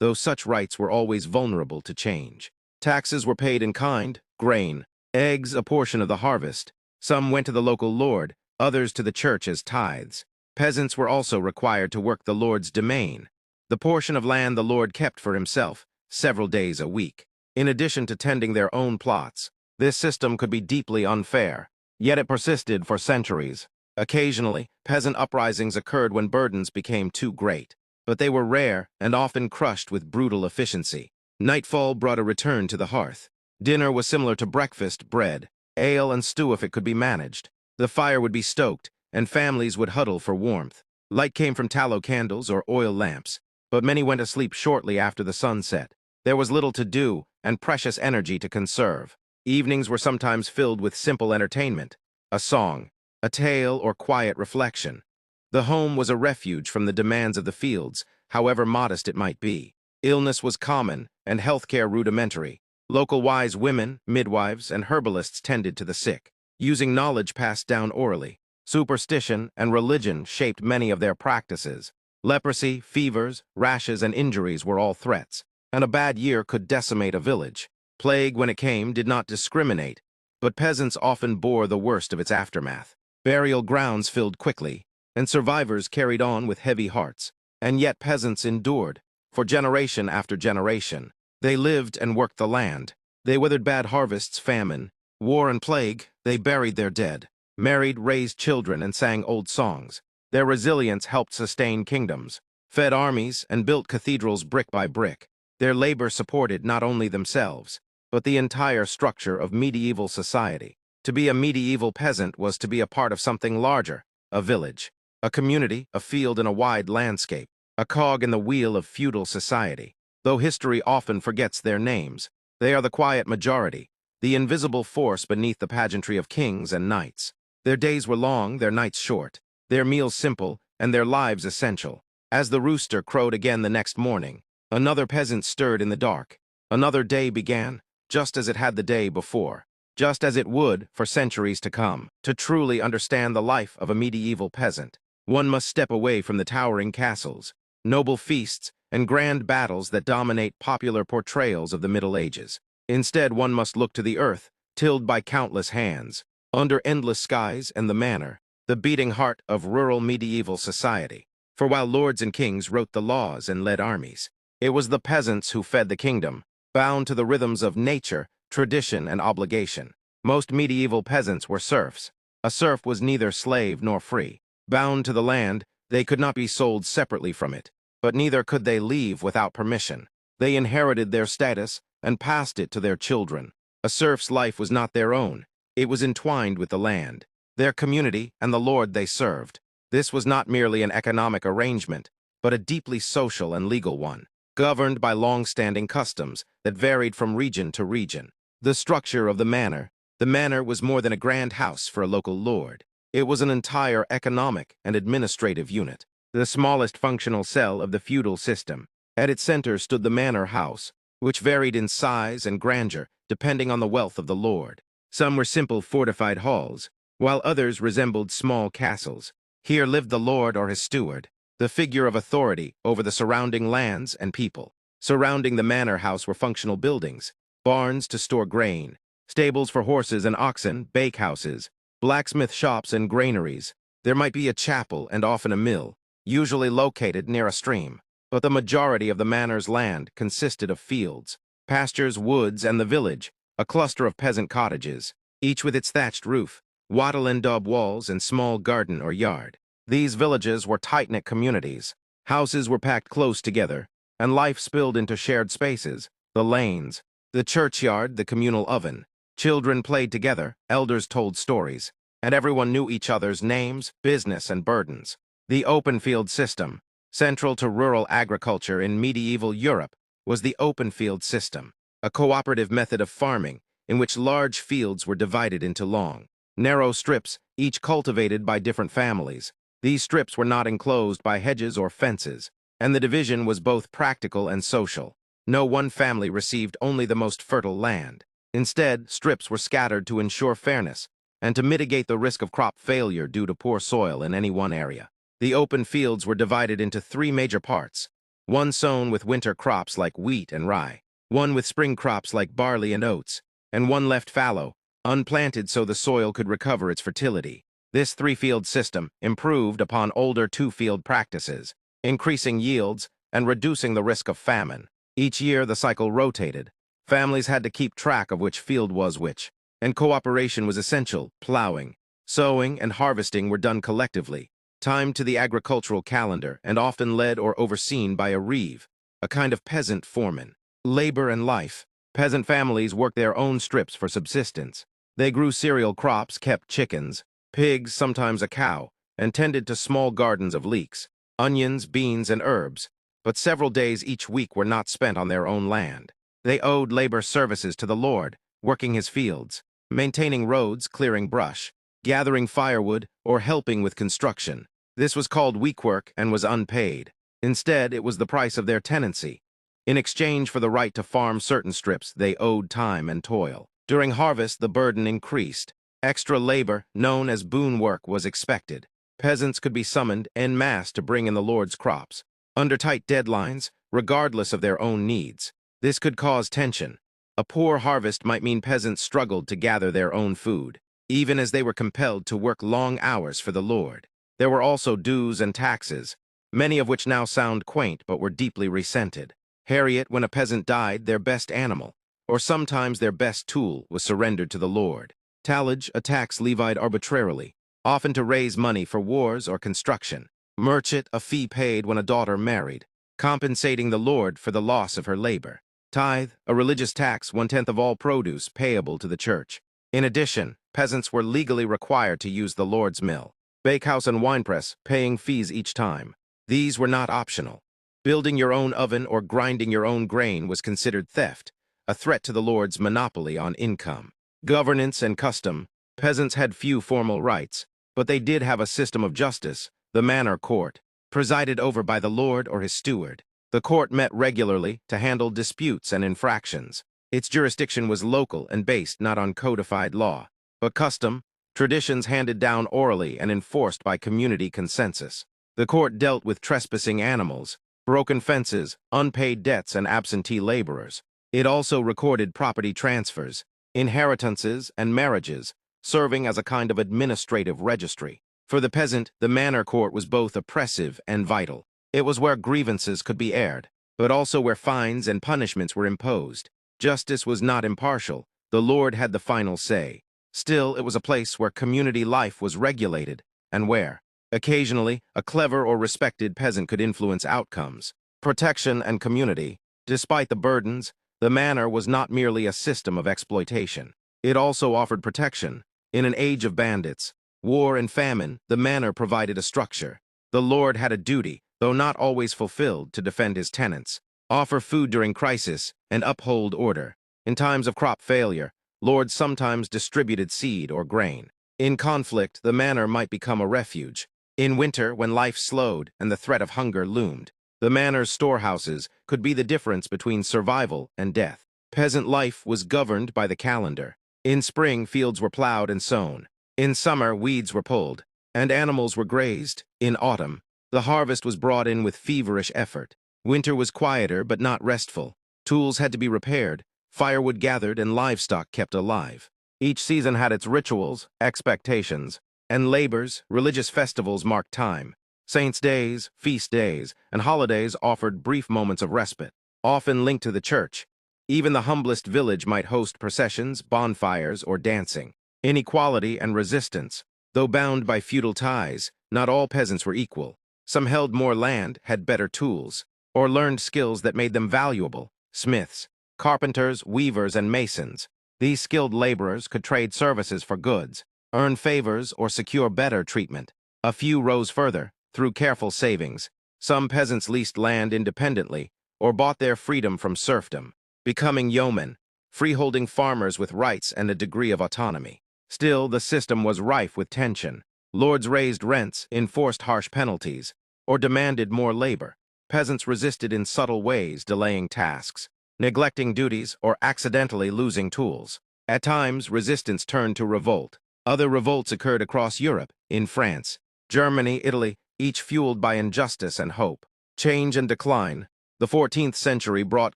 though such rights were always vulnerable to change. Taxes were paid in kind: grain, eggs, a portion of the harvest. Some went to the local lord, others to the church as tithes. Peasants were also required to work the lord's domain, the portion of land the lord kept for himself, several days a week, in addition to tending their own plots. This system could be deeply unfair, yet it persisted for centuries. Occasionally, peasant uprisings occurred when burdens became too great, but they were rare and often crushed with brutal efficiency. Nightfall brought a return to the hearth. Dinner was similar to breakfast: bread, ale, and stew if it could be managed. The fire would be stoked, and families would huddle for warmth. Light came from tallow candles or oil lamps, but many went to sleep shortly after the sun set. There was little to do and precious energy to conserve. Evenings were sometimes filled with simple entertainment: a song, a tale, or quiet reflection. The home was a refuge from the demands of the fields, however modest it might be. Illness was common, and healthcare rudimentary. Local wise women, midwives, and herbalists tended to the sick, using knowledge passed down orally. Superstition and religion shaped many of their practices. Leprosy, fevers, rashes, and injuries were all threats, and a bad year could decimate a village. Plague, when it came, did not discriminate, but peasants often bore the worst of its aftermath. Burial grounds filled quickly, and survivors carried on with heavy hearts. And yet peasants endured, for generation after generation. They lived and worked the land. They weathered bad harvests, famine, war, and plague. They buried their dead, married, raised children, and sang old songs. Their resilience helped sustain kingdoms, fed armies, and built cathedrals brick by brick. Their labor supported not only themselves, but the entire structure of medieval society. To be a medieval peasant was to be a part of something larger, a village, a community, a field, and a wide landscape, a cog in the wheel of feudal society. Though history often forgets their names, they are the quiet majority, the invisible force beneath the pageantry of kings and knights. Their days were long, their nights short, their meals simple, and their lives essential. As the rooster crowed again the next morning, another peasant stirred in the dark. Another day began, just as it had the day before, just as it would for centuries to come. To truly understand the life of a medieval peasant, one must step away from the towering castles, noble feasts, and grand battles that dominate popular portrayals of the Middle Ages. Instead, one must look to the earth, tilled by countless hands, under endless skies, and the manor, the beating heart of rural medieval society. For while lords and kings wrote the laws and led armies, it was the peasants who fed the kingdom, bound to the rhythms of nature, tradition, and obligation. Most medieval peasants were serfs. A serf was neither slave nor free. Bound to the land, they could not be sold separately from it, but neither could they leave without permission. They inherited their status and passed it to their children. A serf's life was not their own. It was entwined with the land, their community, and the lord they served. This was not merely an economic arrangement, but a deeply social and legal one, governed by long-standing customs that varied from region to region. The structure of the manor. The manor was more than a grand house for a local lord. It was an entire economic and administrative unit, the smallest functional cell of the feudal system. At its center stood the manor house, which varied in size and grandeur depending on the wealth of the lord. Some were simple fortified halls, while others resembled small castles. Here lived the lord or his steward, the figure of authority over the surrounding lands and people. Surrounding the manor house were functional buildings, barns to store grain, stables for horses and oxen, bakehouses, blacksmith shops, and granaries. There might be a chapel and often a mill, usually located near a stream. But the majority of the manor's land consisted of fields, pastures, woods, and the village, a cluster of peasant cottages, each with its thatched roof, wattle and daub walls, and small garden or yard. These villages were tight-knit communities. Houses were packed close together, and life spilled into shared spaces, the lanes, the churchyard, the communal oven. Children played together, elders told stories, and everyone knew each other's names, business, and burdens. The open field system. Central to rural agriculture in medieval Europe was the open field system, a cooperative method of farming in which large fields were divided into long, narrow strips, each cultivated by different families. These strips were not enclosed by hedges or fences, and the division was both practical and social. No one family received only the most fertile land. Instead, strips were scattered to ensure fairness and to mitigate the risk of crop failure due to poor soil in any one area. The open fields were divided into three major parts, one sown with winter crops like wheat and rye, one with spring crops like barley and oats, and one left fallow, unplanted so the soil could recover its fertility. This three-field system improved upon older two-field practices, increasing yields and reducing the risk of famine. Each year the cycle rotated. Families had to keep track of which field was which, and cooperation was essential. Plowing, sowing, and harvesting were done collectively, timed to the agricultural calendar and often led or overseen by a reeve, a kind of peasant foreman. Labor and life. Peasant families worked their own strips for subsistence. They grew cereal crops, kept chickens, pigs, sometimes a cow, and tended to small gardens of leeks, onions, beans, and herbs. But several days each week were not spent on their own land. They owed labor services to the lord, working his fields, maintaining roads, clearing brush, gathering firewood, or helping with construction. This was called weekwork and was unpaid. Instead, it was the price of their tenancy. In exchange for the right to farm certain strips, they owed time and toil. During harvest, the burden increased. Extra labor, known as boon work, was expected. Peasants could be summoned en masse to bring in the Lord's crops, under tight deadlines, regardless of their own needs. This could cause tension. A poor harvest might mean peasants struggled to gather their own food, even as they were compelled to work long hours for the Lord. There were also dues and taxes, many of which now sound quaint but were deeply resented. Harriet, when a peasant died, their best animal, or sometimes their best tool, was surrendered to the Lord. Tallage, a tax levied arbitrarily, often to raise money for wars or construction. Merchant, a fee paid when a daughter married, compensating the Lord for the loss of her labor. Tithe, a religious tax, 1/10 of all produce payable to the church. In addition, peasants were legally required to use the Lord's mill, bakehouse, and winepress, paying fees each time. These were not optional. Building your own oven or grinding your own grain was considered theft, a threat to the Lord's monopoly on income. Governance and custom. Peasants had few formal rights, but they did have a system of justice, the manor court, presided over by the Lord or his steward. The court met regularly to handle disputes and infractions. Its jurisdiction was local and based not on codified law, but custom, traditions handed down orally and enforced by community consensus. The court dealt with trespassing animals, broken fences, unpaid debts, and absentee laborers. It also recorded property transfers, inheritances, and marriages, serving as a kind of administrative registry. For the peasant, the manor court was both oppressive and vital. It was where grievances could be aired, but also where fines and punishments were imposed. Justice was not impartial. The Lord had the final say. Still, it was a place where community life was regulated, and where, occasionally, a clever or respected peasant could influence outcomes. Protection and community. Despite the burdens, the manor was not merely a system of exploitation. It also offered protection. In an age of bandits, war, and famine, the manor provided a structure. The Lord had a duty, though not always fulfilled, to defend his tenants, offer food during crisis, and uphold order. In times of crop failure, lords sometimes distributed seed or grain. In conflict, the manor might become a refuge. In winter, when life slowed and the threat of hunger loomed, the manor's storehouses could be the difference between survival and death. Peasant life was governed by the calendar. In spring, fields were plowed and sown. In summer, weeds were pulled, and animals were grazed. In autumn, the harvest was brought in with feverish effort. Winter was quieter but not restful. Tools had to be repaired, firewood gathered, and livestock kept alive. Each season had its rituals, expectations, and labors. Religious festivals marked time. Saints' days, feast days, and holidays offered brief moments of respite, often linked to the church. Even the humblest village might host processions, bonfires, or dancing. Inequality and resistance. Though bound by feudal ties, not all peasants were equal. Some held more land, had better tools, or learned skills that made them valuable. Smiths, carpenters, weavers, and masons. These skilled laborers could trade services for goods, earn favors, or secure better treatment. A few rose further, through careful savings. Some peasants leased land independently, or bought their freedom from serfdom, becoming yeomen, freeholding farmers with rights and a degree of autonomy. Still, the system was rife with tension. Lords raised rents, enforced harsh penalties, or demanded more labor. Peasants resisted in subtle ways, delaying tasks, neglecting duties, or accidentally losing tools. At times, resistance turned to revolt. Other revolts occurred across Europe, in France, Germany, Italy, each fueled by injustice and hope. Change and decline. The 14th century brought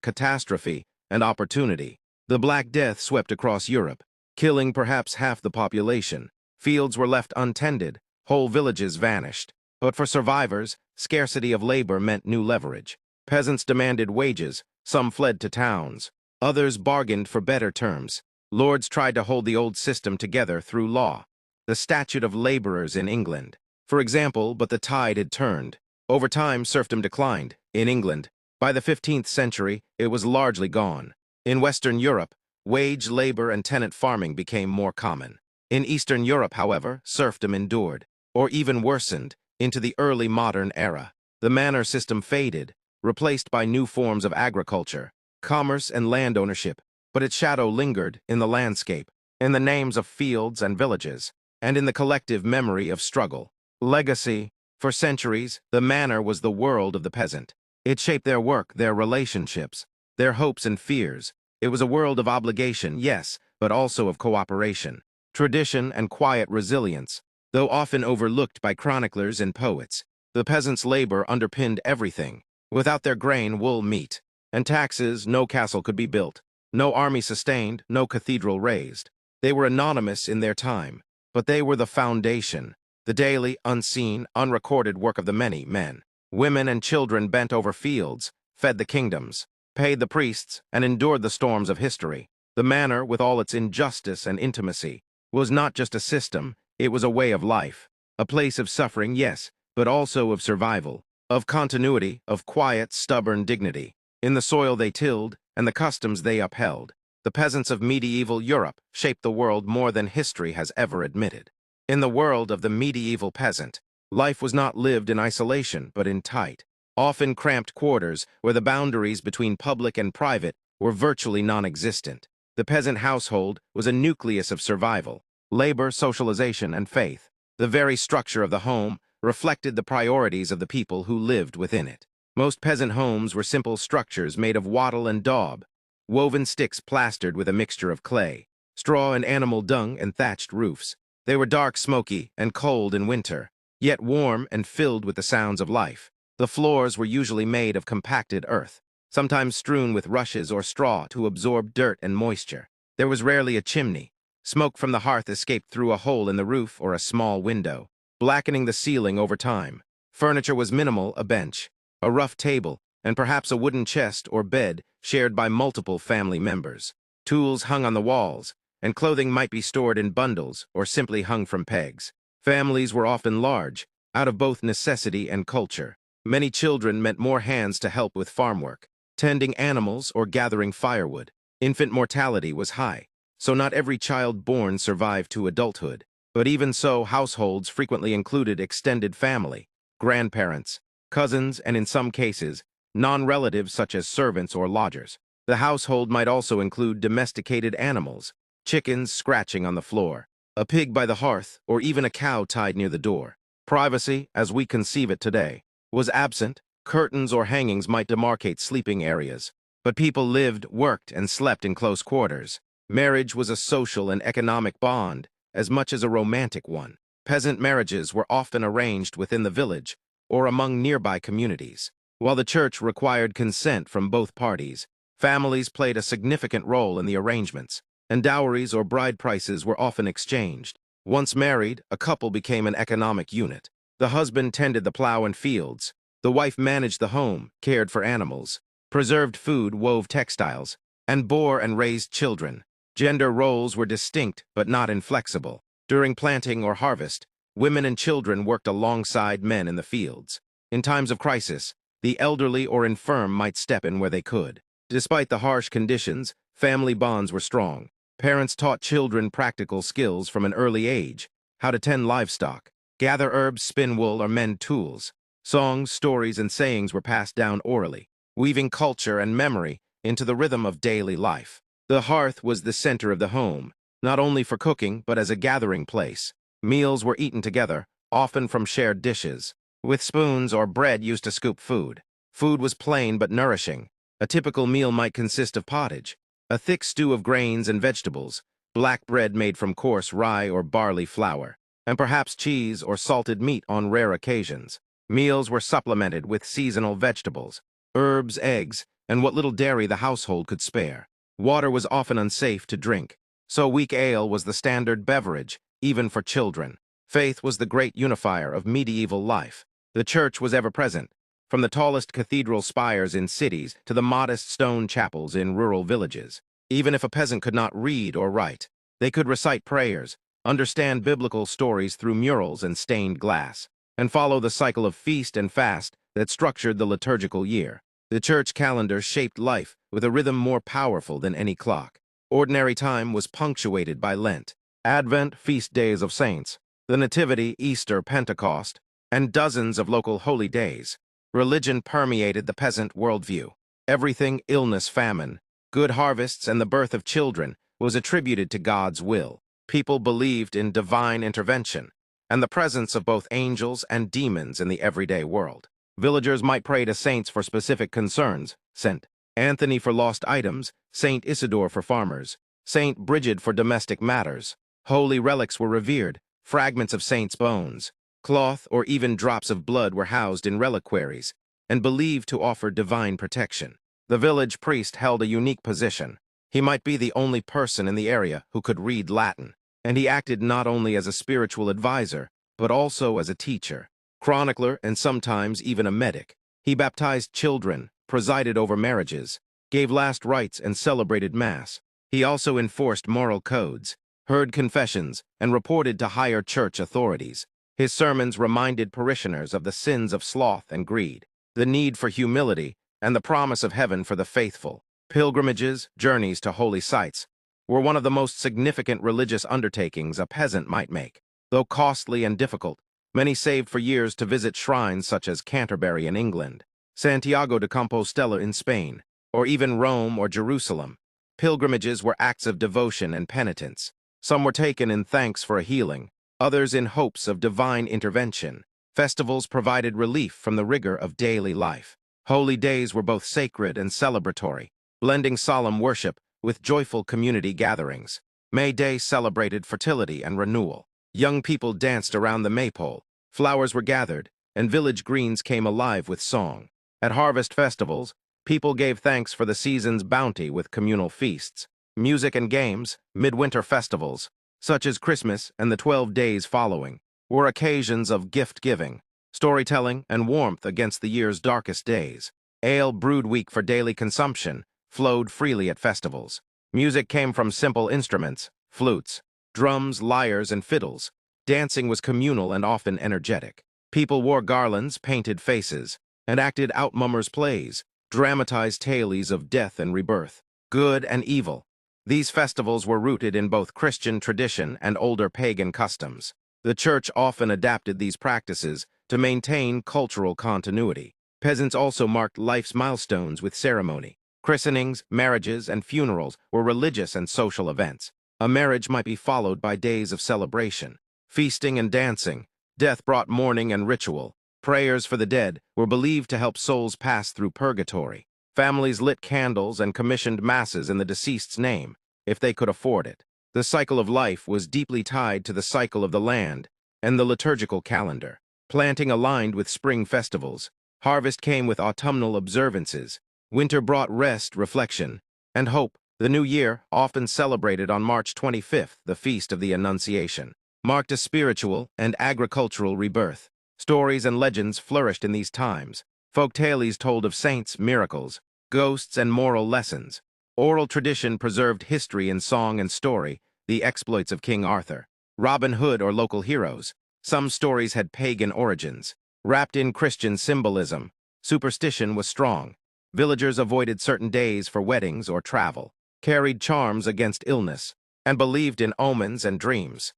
catastrophe and opportunity. The Black Death swept across Europe, killing perhaps half the population. Fields were left untended, whole villages vanished. But for survivors, scarcity of labor meant new leverage. Peasants demanded wages, some fled to towns. Others bargained for better terms. Lords tried to hold the old system together through law. The statute of laborers in England, for example, but the tide had turned. Over time, serfdom declined. In England, by the 15th century, it was largely gone. In Western Europe, wage labor and tenant farming became more common. In Eastern Europe, however, serfdom endured, or even worsened, into the early modern era. The manor system faded, replaced by new forms of agriculture, commerce, and land ownership, but its shadow lingered in the landscape, in the names of fields and villages, and in the collective memory of struggle. Legacy. For centuries, the manor was the world of the peasant. It shaped their work, their relationships, their hopes and fears. It was a world of obligation, yes, but also of cooperation, tradition, and quiet resilience. Though often overlooked by chroniclers and poets, the peasants' labor underpinned everything. Without their grain, wool, meat, and taxes, no castle could be built, no army sustained, no cathedral raised. They were anonymous in their time, but they were the foundation, the daily, unseen, unrecorded work of the many men. Women and children bent over fields, fed the kingdoms, paid the priests, and endured the storms of history. The manor, with all its injustice and intimacy, was not just a system, it was a way of life. A place of suffering, yes, but also of survival, of continuity, of quiet, stubborn dignity. In the soil they tilled, and the customs they upheld, the peasants of medieval Europe shaped the world more than history has ever admitted. In the world of the medieval peasant, life was not lived in isolation, but in tight, often cramped quarters where the boundaries between public and private were virtually non-existent. The peasant household was a nucleus of survival, labor, socialization, and faith. The very structure of the home reflected the priorities of the people who lived within it. Most peasant homes were simple structures made of wattle and daub, woven sticks plastered with a mixture of clay, straw and animal dung, and thatched roofs. They were dark, smoky, and cold in winter, yet warm and filled with the sounds of life. The floors were usually made of compacted earth, sometimes strewn with rushes or straw to absorb dirt and moisture. There was rarely a chimney. Smoke from the hearth escaped through a hole in the roof or a small window, blackening the ceiling over time. Furniture was minimal: a bench, a rough table, and perhaps a wooden chest or bed shared by multiple family members. Tools hung on the walls, and clothing might be stored in bundles or simply hung from pegs. Families were often large, out of both necessity and culture. Many children meant more hands to help with farm work, tending animals or gathering firewood. Infant mortality was high, so not every child born survived to adulthood. But even so, households frequently included extended family, grandparents, cousins, and in some cases, non-relatives such as servants or lodgers. The household might also include domesticated animals, chickens scratching on the floor, a pig by the hearth, or even a cow tied near the door. Privacy, as we conceive it today, was absent. Curtains or hangings might demarcate sleeping areas, but people lived, worked, and slept in close quarters. Marriage was a social and economic bond, as much as a romantic one. Peasant marriages were often arranged within the village or among nearby communities. While the church required consent from both parties, families played a significant role in the arrangements, and dowries or bride prices were often exchanged. Once married, a couple became an economic unit. The husband tended the plow and fields, the wife managed the home, cared for animals, preserved food, wove textiles, and bore and raised children. Gender roles were distinct but not inflexible. During planting or harvest, women and children worked alongside men in the fields. In times of crisis, the elderly or infirm might step in where they could. Despite the harsh conditions, family bonds were strong. Parents taught children practical skills from an early age: how to tend livestock, gather herbs, spin wool, or mend tools. Songs, stories, and sayings were passed down orally, weaving culture and memory into the rhythm of daily life. The hearth was the center of the home, not only for cooking but as a gathering place. Meals were eaten together, often from shared dishes, with spoons or bread used to scoop food. Food was plain but nourishing. A typical meal might consist of pottage, a thick stew of grains and vegetables, black bread made from coarse rye or barley flour, and perhaps cheese or salted meat on rare occasions. Meals were supplemented with seasonal vegetables, herbs, eggs, and what little dairy the household could spare. Water was often unsafe to drink, so weak ale was the standard beverage, even for children. Faith was the great unifier of medieval life. The church was ever present, from the tallest cathedral spires in cities to the modest stone chapels in rural villages. Even if a peasant could not read or write, they could recite prayers, understand biblical stories through murals and stained glass, and follow the cycle of feast and fast that structured the liturgical year. The church calendar shaped life with a rhythm more powerful than any clock. Ordinary time was punctuated by Lent, Advent, feast days of saints, the Nativity, Easter, Pentecost, and dozens of local holy days. Religion permeated the peasant worldview. Everything: illness, famine, good harvests, and the birth of children was attributed to God's will. People believed in divine intervention and the presence of both angels and demons in the everyday world. Villagers might pray to saints for specific concerns, St. Anthony for lost items, St. Isidore for farmers, St. Bridget for domestic matters. Holy relics were revered, fragments of saints' bones, cloth, or even drops of blood were housed in reliquaries and believed to offer divine protection. The village priest held a unique position. He might be the only person in the area who could read Latin, and he acted not only as a spiritual advisor, but also as a teacher, chronicler, and sometimes even a medic. He baptized children, presided over marriages, gave last rites, and celebrated Mass. He also enforced moral codes, heard confessions, and reported to higher church authorities. His sermons reminded parishioners of the sins of sloth and greed, the need for humility, and the promise of heaven for the faithful. Pilgrimages, journeys to holy sites, were one of the most significant religious undertakings a peasant might make. Though costly and difficult, many saved for years to visit shrines such as Canterbury in England, Santiago de Compostela in Spain, or even Rome or Jerusalem. Pilgrimages were acts of devotion and penitence. Some were taken in thanks for a healing, others in hopes of divine intervention. Festivals provided relief from the rigor of daily life. Holy days were both sacred and celebratory, blending solemn worship with joyful community gatherings. May Day celebrated fertility and renewal. Young people danced around the maypole, flowers were gathered, and village greens came alive with song. At harvest festivals, people gave thanks for the season's bounty with communal feasts. Music and games, midwinter festivals, such as Christmas and the 12 days following, were occasions of gift-giving, storytelling, and warmth against the year's darkest days. Ale brewed weak for daily consumption flowed freely at festivals. Music came from simple instruments, flutes, drums, lyres, and fiddles. Dancing was communal and often energetic. People wore garlands, painted faces, and acted out mummers' plays, dramatized tales of death and rebirth, good and evil. These festivals were rooted in both Christian tradition and older pagan customs. The church often adapted these practices to maintain cultural continuity. Peasants also marked life's milestones with ceremony. Christenings, marriages, and funerals were religious and social events. A marriage might be followed by days of celebration, feasting and dancing. Death brought mourning and ritual. Prayers for the dead were believed to help souls pass through purgatory. Families lit candles and commissioned masses in the deceased's name, if they could afford it. The cycle of life was deeply tied to the cycle of the land and the liturgical calendar. Planting aligned with spring festivals. Harvest came with autumnal observances. Winter brought rest, reflection, and hope. The new year, often celebrated on March 25th, the Feast of the Annunciation, marked a spiritual and agricultural rebirth. Stories and legends flourished in these times. Folk tales told of saints, miracles, ghosts, and moral lessons. Oral tradition preserved history in song and story, the exploits of King Arthur, Robin Hood, or local heroes. Some stories had pagan origins, wrapped in Christian symbolism. Superstition was strong. Villagers avoided certain days for weddings or travel, carried charms against illness, and believed in omens and dreams.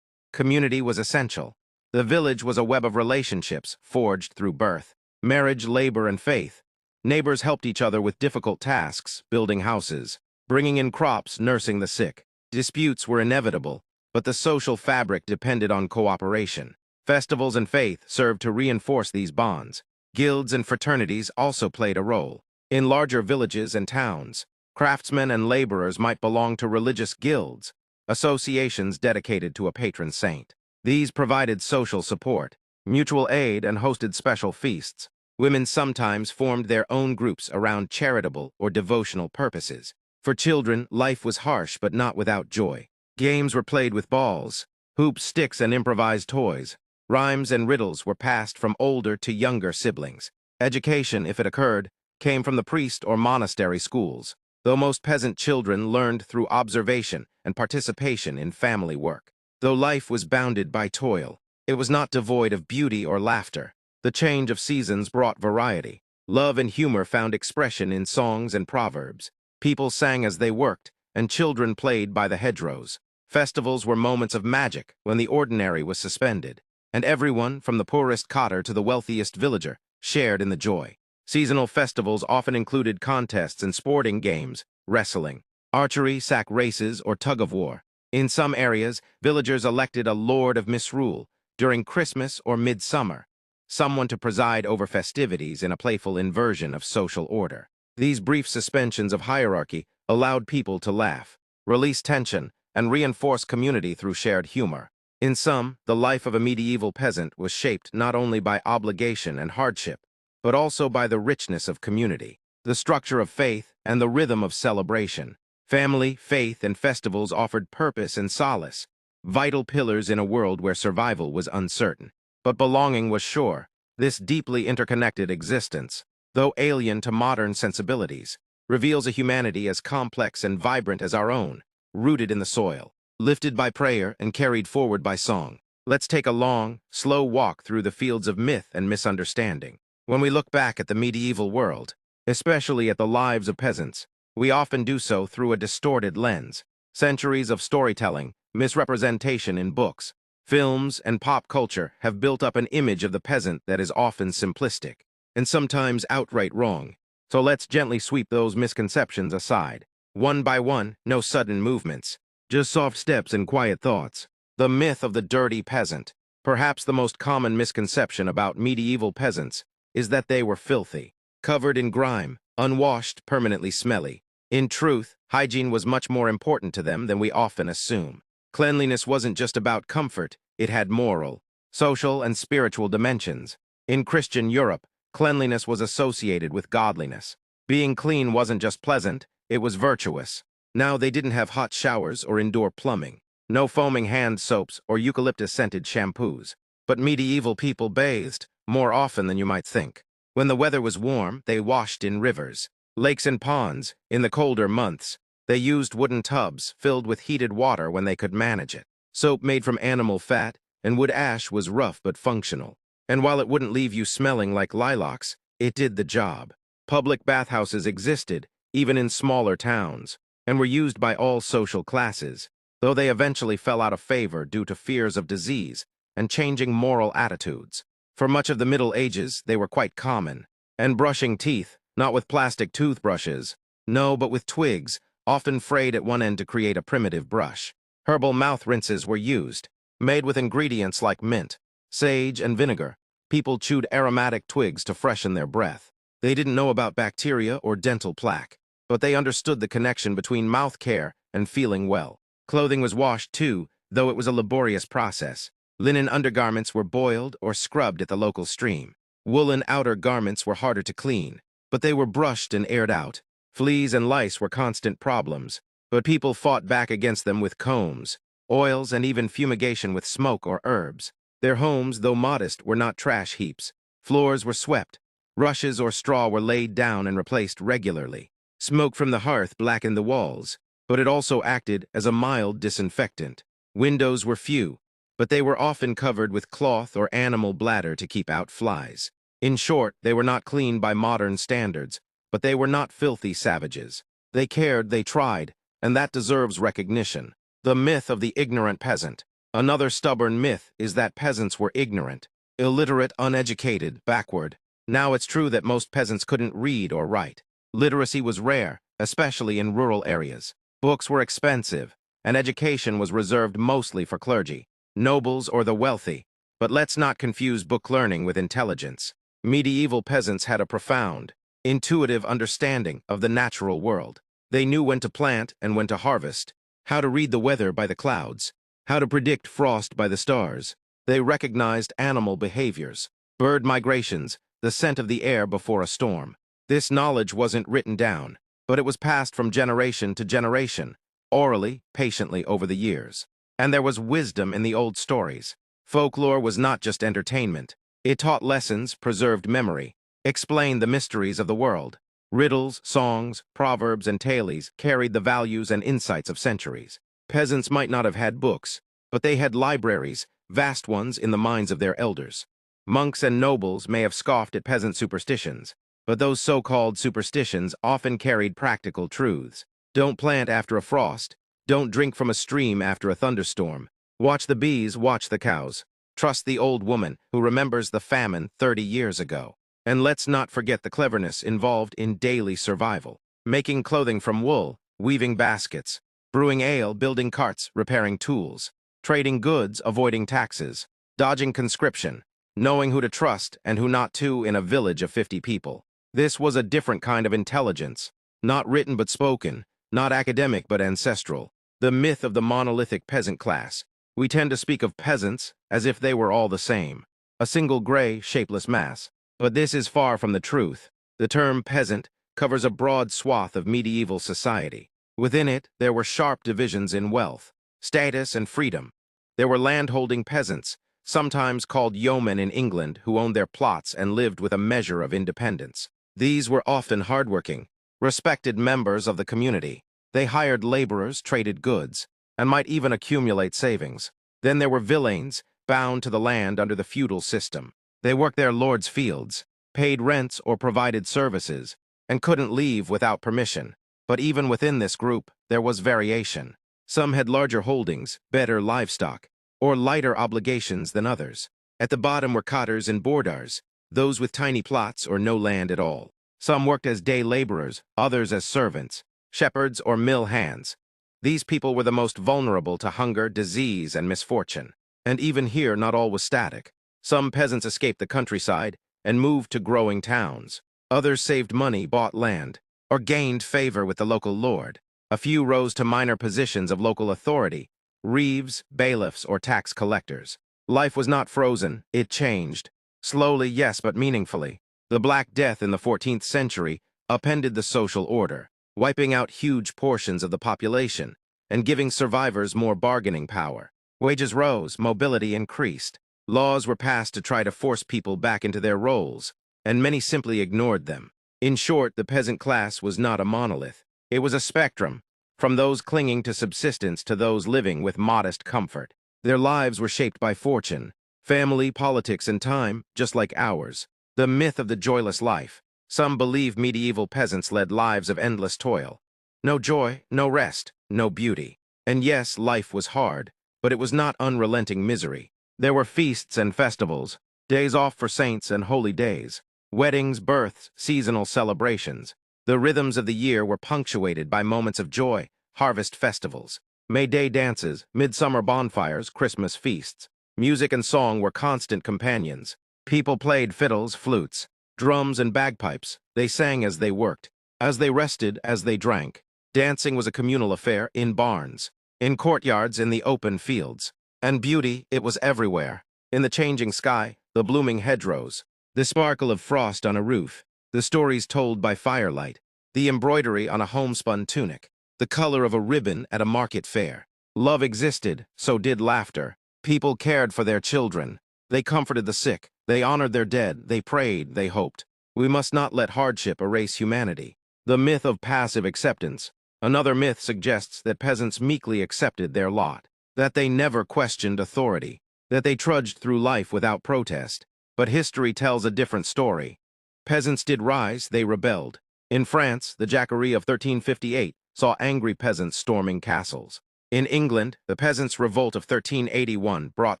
Community was essential. The village was a web of relationships forged through birth, marriage, labor, and faith. Neighbors helped each other with difficult tasks, building houses, bringing in crops, nursing the sick. Disputes were inevitable, but the social fabric depended on cooperation. Festivals and faith served to reinforce these bonds. Guilds and fraternities also played a role. In larger villages and towns, craftsmen and laborers might belong to religious guilds, associations dedicated to a patron saint. These provided social support, mutual aid, and hosted special feasts. Women sometimes formed their own groups around charitable or devotional purposes. For children, life was harsh but not without joy. Games were played with balls, hoops, sticks, and improvised toys. Rhymes and riddles were passed from older to younger siblings. Education, if it occurred, came from the priest or monastery schools, though most peasant children learned through observation and participation in family work. Though life was bounded by toil, it was not devoid of beauty or laughter. The change of seasons brought variety. Love and humor found expression in songs and proverbs. People sang as they worked, and children played by the hedgerows. Festivals were moments of magic when the ordinary was suspended, and everyone, from the poorest cotter to the wealthiest villager, shared in the joy. Seasonal festivals often included contests and sporting games, wrestling, archery, sack races, or tug-of-war. In some areas, villagers elected a lord of misrule during Christmas or midsummer, someone to preside over festivities in a playful inversion of social order. These brief suspensions of hierarchy allowed people to laugh, release tension, and reinforce community through shared humor. In sum, the life of a medieval peasant was shaped not only by obligation and hardship, but also by the richness of community, the structure of faith, and the rhythm of celebration. Family, faith, and festivals offered purpose and solace, vital pillars in a world where survival was uncertain. But belonging was sure. This deeply interconnected existence, though alien to modern sensibilities, reveals a humanity as complex and vibrant as our own, rooted in the soil, lifted by prayer and carried forward by song. Let's take a long, slow walk through the fields of myth and misunderstanding. When we look back at the medieval world, especially at the lives of peasants, we often do so through a distorted lens. Centuries of storytelling, misrepresentation in books, films, and pop culture have built up an image of the peasant that is often simplistic, and sometimes outright wrong. So let's gently sweep those misconceptions aside. One by one, no sudden movements, just soft steps and quiet thoughts. The myth of the dirty peasant. Perhaps the most common misconception about medieval peasants is that they were filthy, covered in grime, unwashed, permanently smelly. In truth, hygiene was much more important to them than we often assume. Cleanliness wasn't just about comfort, it had moral, social, and spiritual dimensions. In Christian Europe, cleanliness was associated with godliness. Being clean wasn't just pleasant, it was virtuous. Now they didn't have hot showers or indoor plumbing, no foaming hand soaps or eucalyptus-scented shampoos. But medieval people bathed more often than you might think. When the weather was warm, they washed in rivers, lakes, and ponds. In the colder months, they used wooden tubs filled with heated water when they could manage it. Soap made from animal fat and wood ash was rough but functional. And while it wouldn't leave you smelling like lilacs, it did the job. Public bathhouses existed, even in smaller towns, and were used by all social classes, though they eventually fell out of favor due to fears of disease and changing moral attitudes. For much of the Middle Ages, they were quite common. And brushing teeth, not with plastic toothbrushes, no, but with twigs, often frayed at one end to create a primitive brush. Herbal mouth rinses were used, made with ingredients like mint, sage, and vinegar. People chewed aromatic twigs to freshen their breath. They didn't know about bacteria or dental plaque, but they understood the connection between mouth care and feeling well. Clothing was washed too, though it was a laborious process. Linen undergarments were boiled or scrubbed at the local stream. Woolen outer garments were harder to clean, but they were brushed and aired out. Fleas and lice were constant problems, but people fought back against them with combs, oils, and even fumigation with smoke or herbs. Their homes, though modest, were not trash heaps. Floors were swept. Rushes or straw were laid down and replaced regularly. Smoke from the hearth blackened the walls, but it also acted as a mild disinfectant. Windows were few, but they were often covered with cloth or animal bladder to keep out flies. In short, they were not clean by modern standards, but they were not filthy savages. They cared, they tried, and that deserves recognition. The myth of the ignorant peasant. Another stubborn myth is that peasants were ignorant, illiterate, uneducated, backward. Now it's true that most peasants couldn't read or write. Literacy was rare, especially in rural areas. Books were expensive, and education was reserved mostly for clergy, nobles, or the wealthy. But let's not confuse book learning with intelligence. Medieval peasants had a profound, intuitive understanding of the natural world. They knew when to plant and when to harvest, how to read the weather by the clouds, how to predict frost by the stars. They recognized animal behaviors, bird migrations, the scent of the air before a storm. This knowledge wasn't written down, but it was passed from generation to generation, orally, patiently over the years. And there was wisdom in the old stories. Folklore was not just entertainment. It taught lessons, preserved memory, explained the mysteries of the world. Riddles, songs, proverbs, and tales carried the values and insights of centuries. Peasants might not have had books, but they had libraries, vast ones in the minds of their elders. Monks and nobles may have scoffed at peasant superstitions, but those so-called superstitions often carried practical truths. Don't plant after a frost. Don't drink from a stream after a thunderstorm. Watch the bees, watch the cows. Trust the old woman who remembers the famine 30 years ago. And let's not forget the cleverness involved in daily survival. Making clothing from wool, weaving baskets, brewing ale, building carts, repairing tools, trading goods, avoiding taxes, dodging conscription, knowing who to trust and who not to in a village of 50 people. This was a different kind of intelligence, not written but spoken, not academic but ancestral. The myth of the monolithic peasant class. We tend to speak of peasants as if they were all the same, a single gray, shapeless mass. But this is far from the truth. The term peasant covers a broad swath of medieval society. Within it, there were sharp divisions in wealth, status, and freedom. There were landholding peasants, sometimes called yeomen in England, who owned their plots and lived with a measure of independence. These were often hardworking, respected members of the community. They hired laborers, traded goods, and might even accumulate savings. Then there were villeins, bound to the land under the feudal system. They worked their lord's fields, paid rents or provided services, and couldn't leave without permission. But even within this group, there was variation. Some had larger holdings, better livestock, or lighter obligations than others. At the bottom were cotters and bordars, those with tiny plots or no land at all. Some worked as day laborers, others as servants, shepherds, or mill hands. These people were the most vulnerable to hunger, disease, and misfortune. And even here, not all was static. Some peasants escaped the countryside and moved to growing towns. Others saved money, bought land, or gained favor with the local lord. A few rose to minor positions of local authority, reeves, bailiffs, or tax collectors. Life was not frozen, it changed. Slowly, yes, but meaningfully. The Black Death in the 14th century upended the social order, wiping out huge portions of the population and giving survivors more bargaining power. Wages rose, mobility increased. Laws were passed to try to force people back into their roles, and many simply ignored them. In short, the peasant class was not a monolith. It was a spectrum, from those clinging to subsistence to those living with modest comfort. Their lives were shaped by fortune, family, politics, and time, just like ours. The myth of the joyless life. Some believe medieval peasants led lives of endless toil. No joy, no rest, no beauty. And yes, life was hard, but it was not unrelenting misery. There were feasts and festivals, days off for saints and holy days, weddings, births, seasonal celebrations. The rhythms of the year were punctuated by moments of joy, harvest festivals, May Day dances, midsummer bonfires, Christmas feasts. Music and song were constant companions. People played fiddles, flutes, drums, and bagpipes. They sang as they worked, as they rested, as they drank. Dancing was a communal affair in barns, in courtyards, in the open fields. And beauty, it was everywhere. In the changing sky, the blooming hedgerows, the sparkle of frost on a roof, the stories told by firelight, the embroidery on a homespun tunic, the color of a ribbon at a market fair. Love existed, so did laughter. People cared for their children. They comforted the sick. They honored their dead. They prayed. They hoped. We must not let hardship erase humanity. The myth of passive acceptance. Another myth suggests that peasants meekly accepted their lot, that they never questioned authority, that they trudged through life without protest. But history tells a different story. Peasants did rise, they rebelled. In France, the Jacquerie of 1358 saw angry peasants storming castles. In England, the Peasants' Revolt of 1381 brought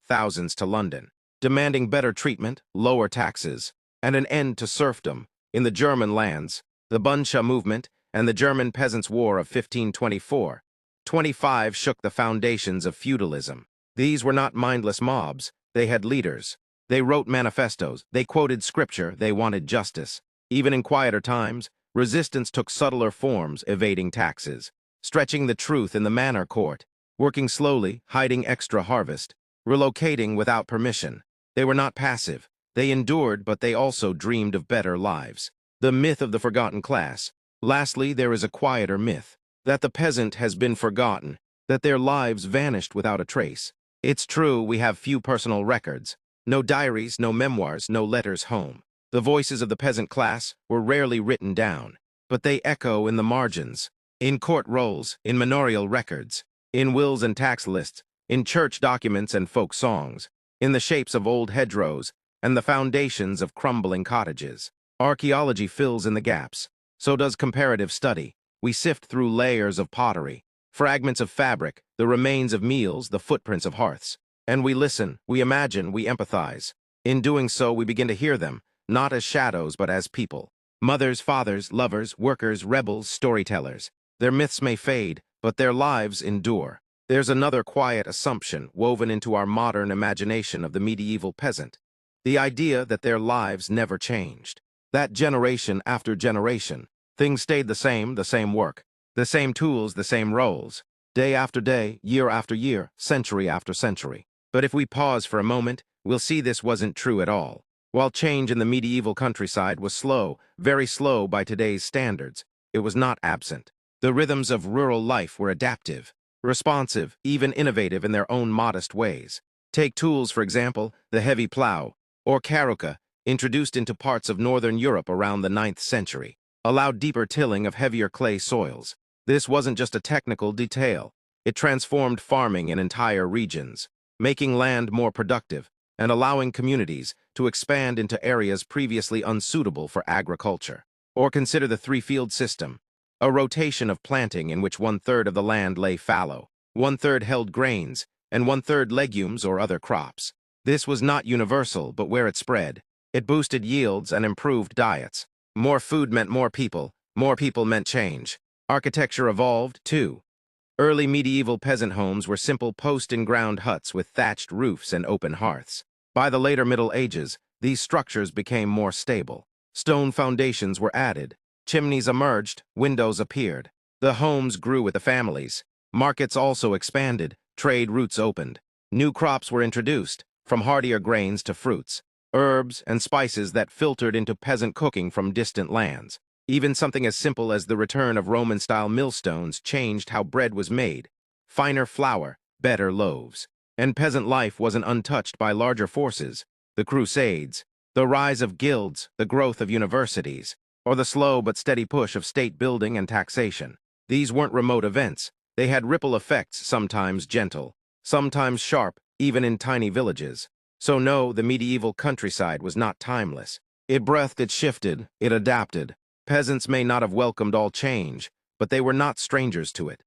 thousands to London, demanding better treatment, lower taxes, and an end to serfdom. In the German lands, the Bundscha movement and the German Peasants' War of 1524-25 shook the foundations of feudalism. These were not mindless mobs. They had leaders. They wrote manifestos. They quoted scripture. They wanted justice. Even in quieter times, resistance took subtler forms, evading taxes, stretching the truth in the manor court, working slowly, hiding extra harvest, relocating without permission. They were not passive. They endured, but they also dreamed of better lives. The myth of the forgotten class. Lastly, there is a quieter myth, that the peasant has been forgotten, that their lives vanished without a trace. It's true, we have few personal records. No diaries, no memoirs, no letters home. The voices of the peasant class were rarely written down, but they echo in the margins, in court rolls, in manorial records, in wills and tax lists, in church documents and folk songs, in the shapes of old hedgerows and the foundations of crumbling cottages. Archaeology fills in the gaps. So does comparative study. We sift through layers of pottery, fragments of fabric, the remains of meals, the footprints of hearths. And we listen, we imagine, we empathize. In doing so, we begin to hear them, not as shadows but as people. Mothers, fathers, lovers, workers, rebels, storytellers. Their myths may fade, but their lives endure. There's another quiet assumption woven into our modern imagination of the medieval peasant. The idea that their lives never changed. That generation after generation, things stayed the same work, the same tools, the same roles, day after day, year after year, century after century. But if we pause for a moment, we'll see this wasn't true at all. While change in the medieval countryside was slow, very slow by today's standards, it was not absent. The rhythms of rural life were adaptive, responsive, even innovative in their own modest ways. Take tools, for example, the heavy plow, or caruca, introduced into parts of northern Europe around the 9th century, allowed deeper tilling of heavier clay soils. This wasn't just a technical detail. It transformed farming in entire regions, making land more productive and allowing communities to expand into areas previously unsuitable for agriculture. Or consider the three-field system, a rotation of planting in which 1/3 of the land lay fallow, 1/3 held grains, and 1/3 legumes or other crops. This was not universal, but where it spread, it boosted yields and improved diets. More food meant more people meant change. Architecture evolved, too. Early medieval peasant homes were simple post-in-ground huts with thatched roofs and open hearths. By the later Middle Ages, these structures became more stable. Stone foundations were added, chimneys emerged, windows appeared. The homes grew with the families. Markets also expanded, trade routes opened. New crops were introduced, from hardier grains to fruits, herbs and spices that filtered into peasant cooking from distant lands. Even something as simple as the return of Roman-style millstones changed how bread was made. Finer flour, better loaves. And peasant life wasn't untouched by larger forces, the Crusades, the rise of guilds, the growth of universities, or the slow but steady push of state building and taxation. These weren't remote events. They had ripple effects, sometimes gentle, sometimes sharp, even in tiny villages. So no, the medieval countryside was not timeless. It breathed, it shifted, it adapted. Peasants may not have welcomed all change, but they were not strangers to it.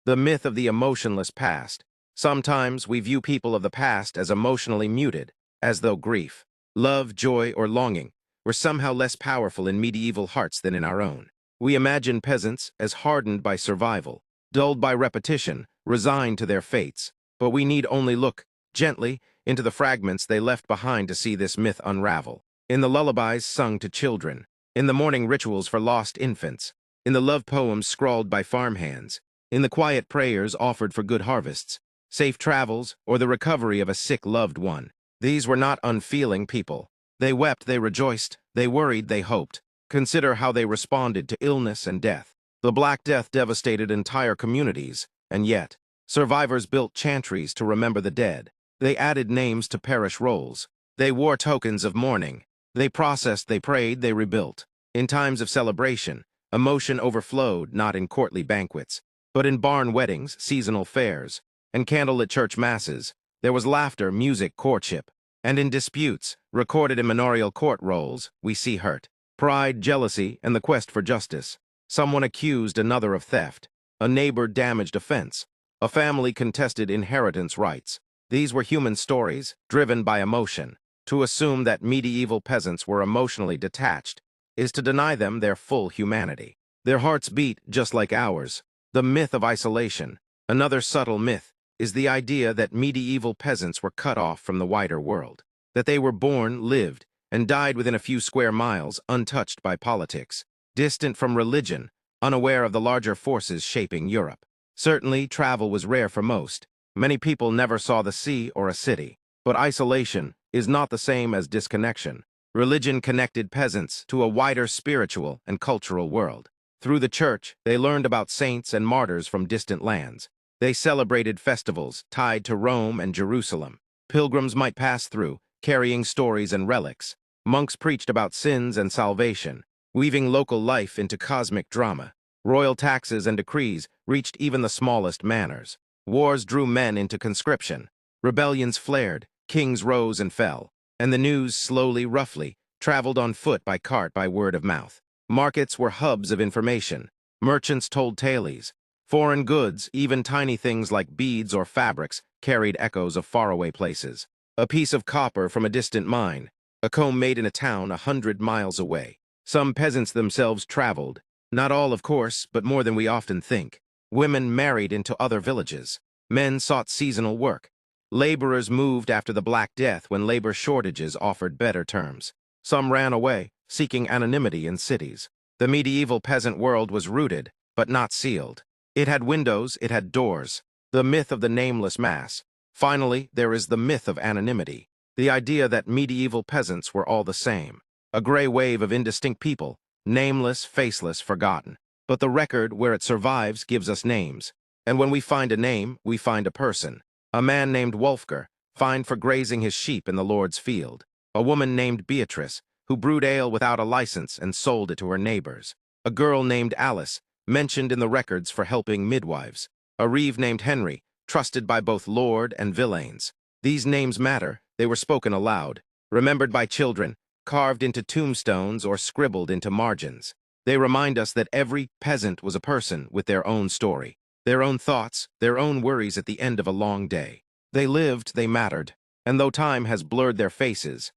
The myth of the emotionless past. Sometimes we view people of the past as emotionally muted, as though grief, love, joy, or longing were somehow less powerful in medieval hearts than in our own. We imagine peasants as hardened by survival, dulled by repetition, resigned to their fates. But we need only look, gently, into the fragments they left behind to see this myth unravel. In the lullabies sung to children, in the morning rituals for lost infants, in the love poems scrawled by farmhands, in the quiet prayers offered for good harvests, safe travels, or the recovery of a sick loved one. These were not unfeeling people. They wept, they rejoiced, they worried, they hoped. Consider how they responded to illness and death. The Black Death devastated entire communities, and yet, survivors built chantries to remember the dead. They added names to parish rolls. They wore tokens of mourning. They processed, they prayed, they rebuilt. In times of celebration, emotion overflowed not in courtly banquets, but in barn weddings, seasonal fairs, and candlelit church masses. There was laughter, music, courtship. And in disputes, recorded in manorial court rolls, we see hurt, pride, jealousy, and the quest for justice. Someone accused another of theft. A neighbor damaged a fence. A family contested inheritance rights. These were human stories, driven by emotion. To assume that medieval peasants were emotionally detached is to deny them their full humanity. Their hearts beat just like ours. The myth of isolation. Another subtle myth is the idea that medieval peasants were cut off from the wider world, that they were born, lived, and died within a few square miles, untouched by politics, distant from religion, unaware of the larger forces shaping Europe. Certainly, travel was rare for most. Many people never saw the sea or a city. But isolation is not the same as disconnection. Religion connected peasants to a wider spiritual and cultural world. Through the church, they learned about saints and martyrs from distant lands. They celebrated festivals tied to Rome and Jerusalem. Pilgrims might pass through, carrying stories and relics. Monks preached about sins and salvation, weaving local life into cosmic drama. Royal taxes and decrees reached even the smallest manors. Wars drew men into conscription. Rebellions flared, kings rose and fell, and the news slowly, roughly, traveled on foot, by cart, by word of mouth. Markets were hubs of information. Merchants told tales. Foreign goods, even tiny things like beads or fabrics, carried echoes of faraway places. A piece of copper from a distant mine a comb made in a town 100 miles away. Some peasants themselves traveled. Not all, of course, but more than we often think. Women married into other villages. Men sought seasonal work. Laborers moved after the Black Death when labor shortages offered better terms. Some ran away, seeking anonymity in cities. The medieval peasant world was rooted, but not sealed. It had windows, it had doors. The myth of the nameless mass. Finally, there is the myth of anonymity. The idea that medieval peasants were all the same. A gray wave of indistinct people, nameless, faceless, forgotten. But the record where it survives gives us names. And when we find a name, we find a person. A man named Wolfgar, fined for grazing his sheep in the Lord's field. A woman named Beatrice, who brewed ale without a license and sold it to her neighbors. A girl named Alice, mentioned in the records for helping midwives. A reeve named Henry, trusted by both lord and villeins. These names matter. They were spoken aloud, remembered by children, carved into tombstones or scribbled into margins. They remind us that every peasant was a person with their own story, their own thoughts, their own worries at the end of a long day. They lived, they mattered, and though time has blurred their faces,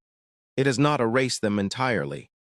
it has not erased them entirely.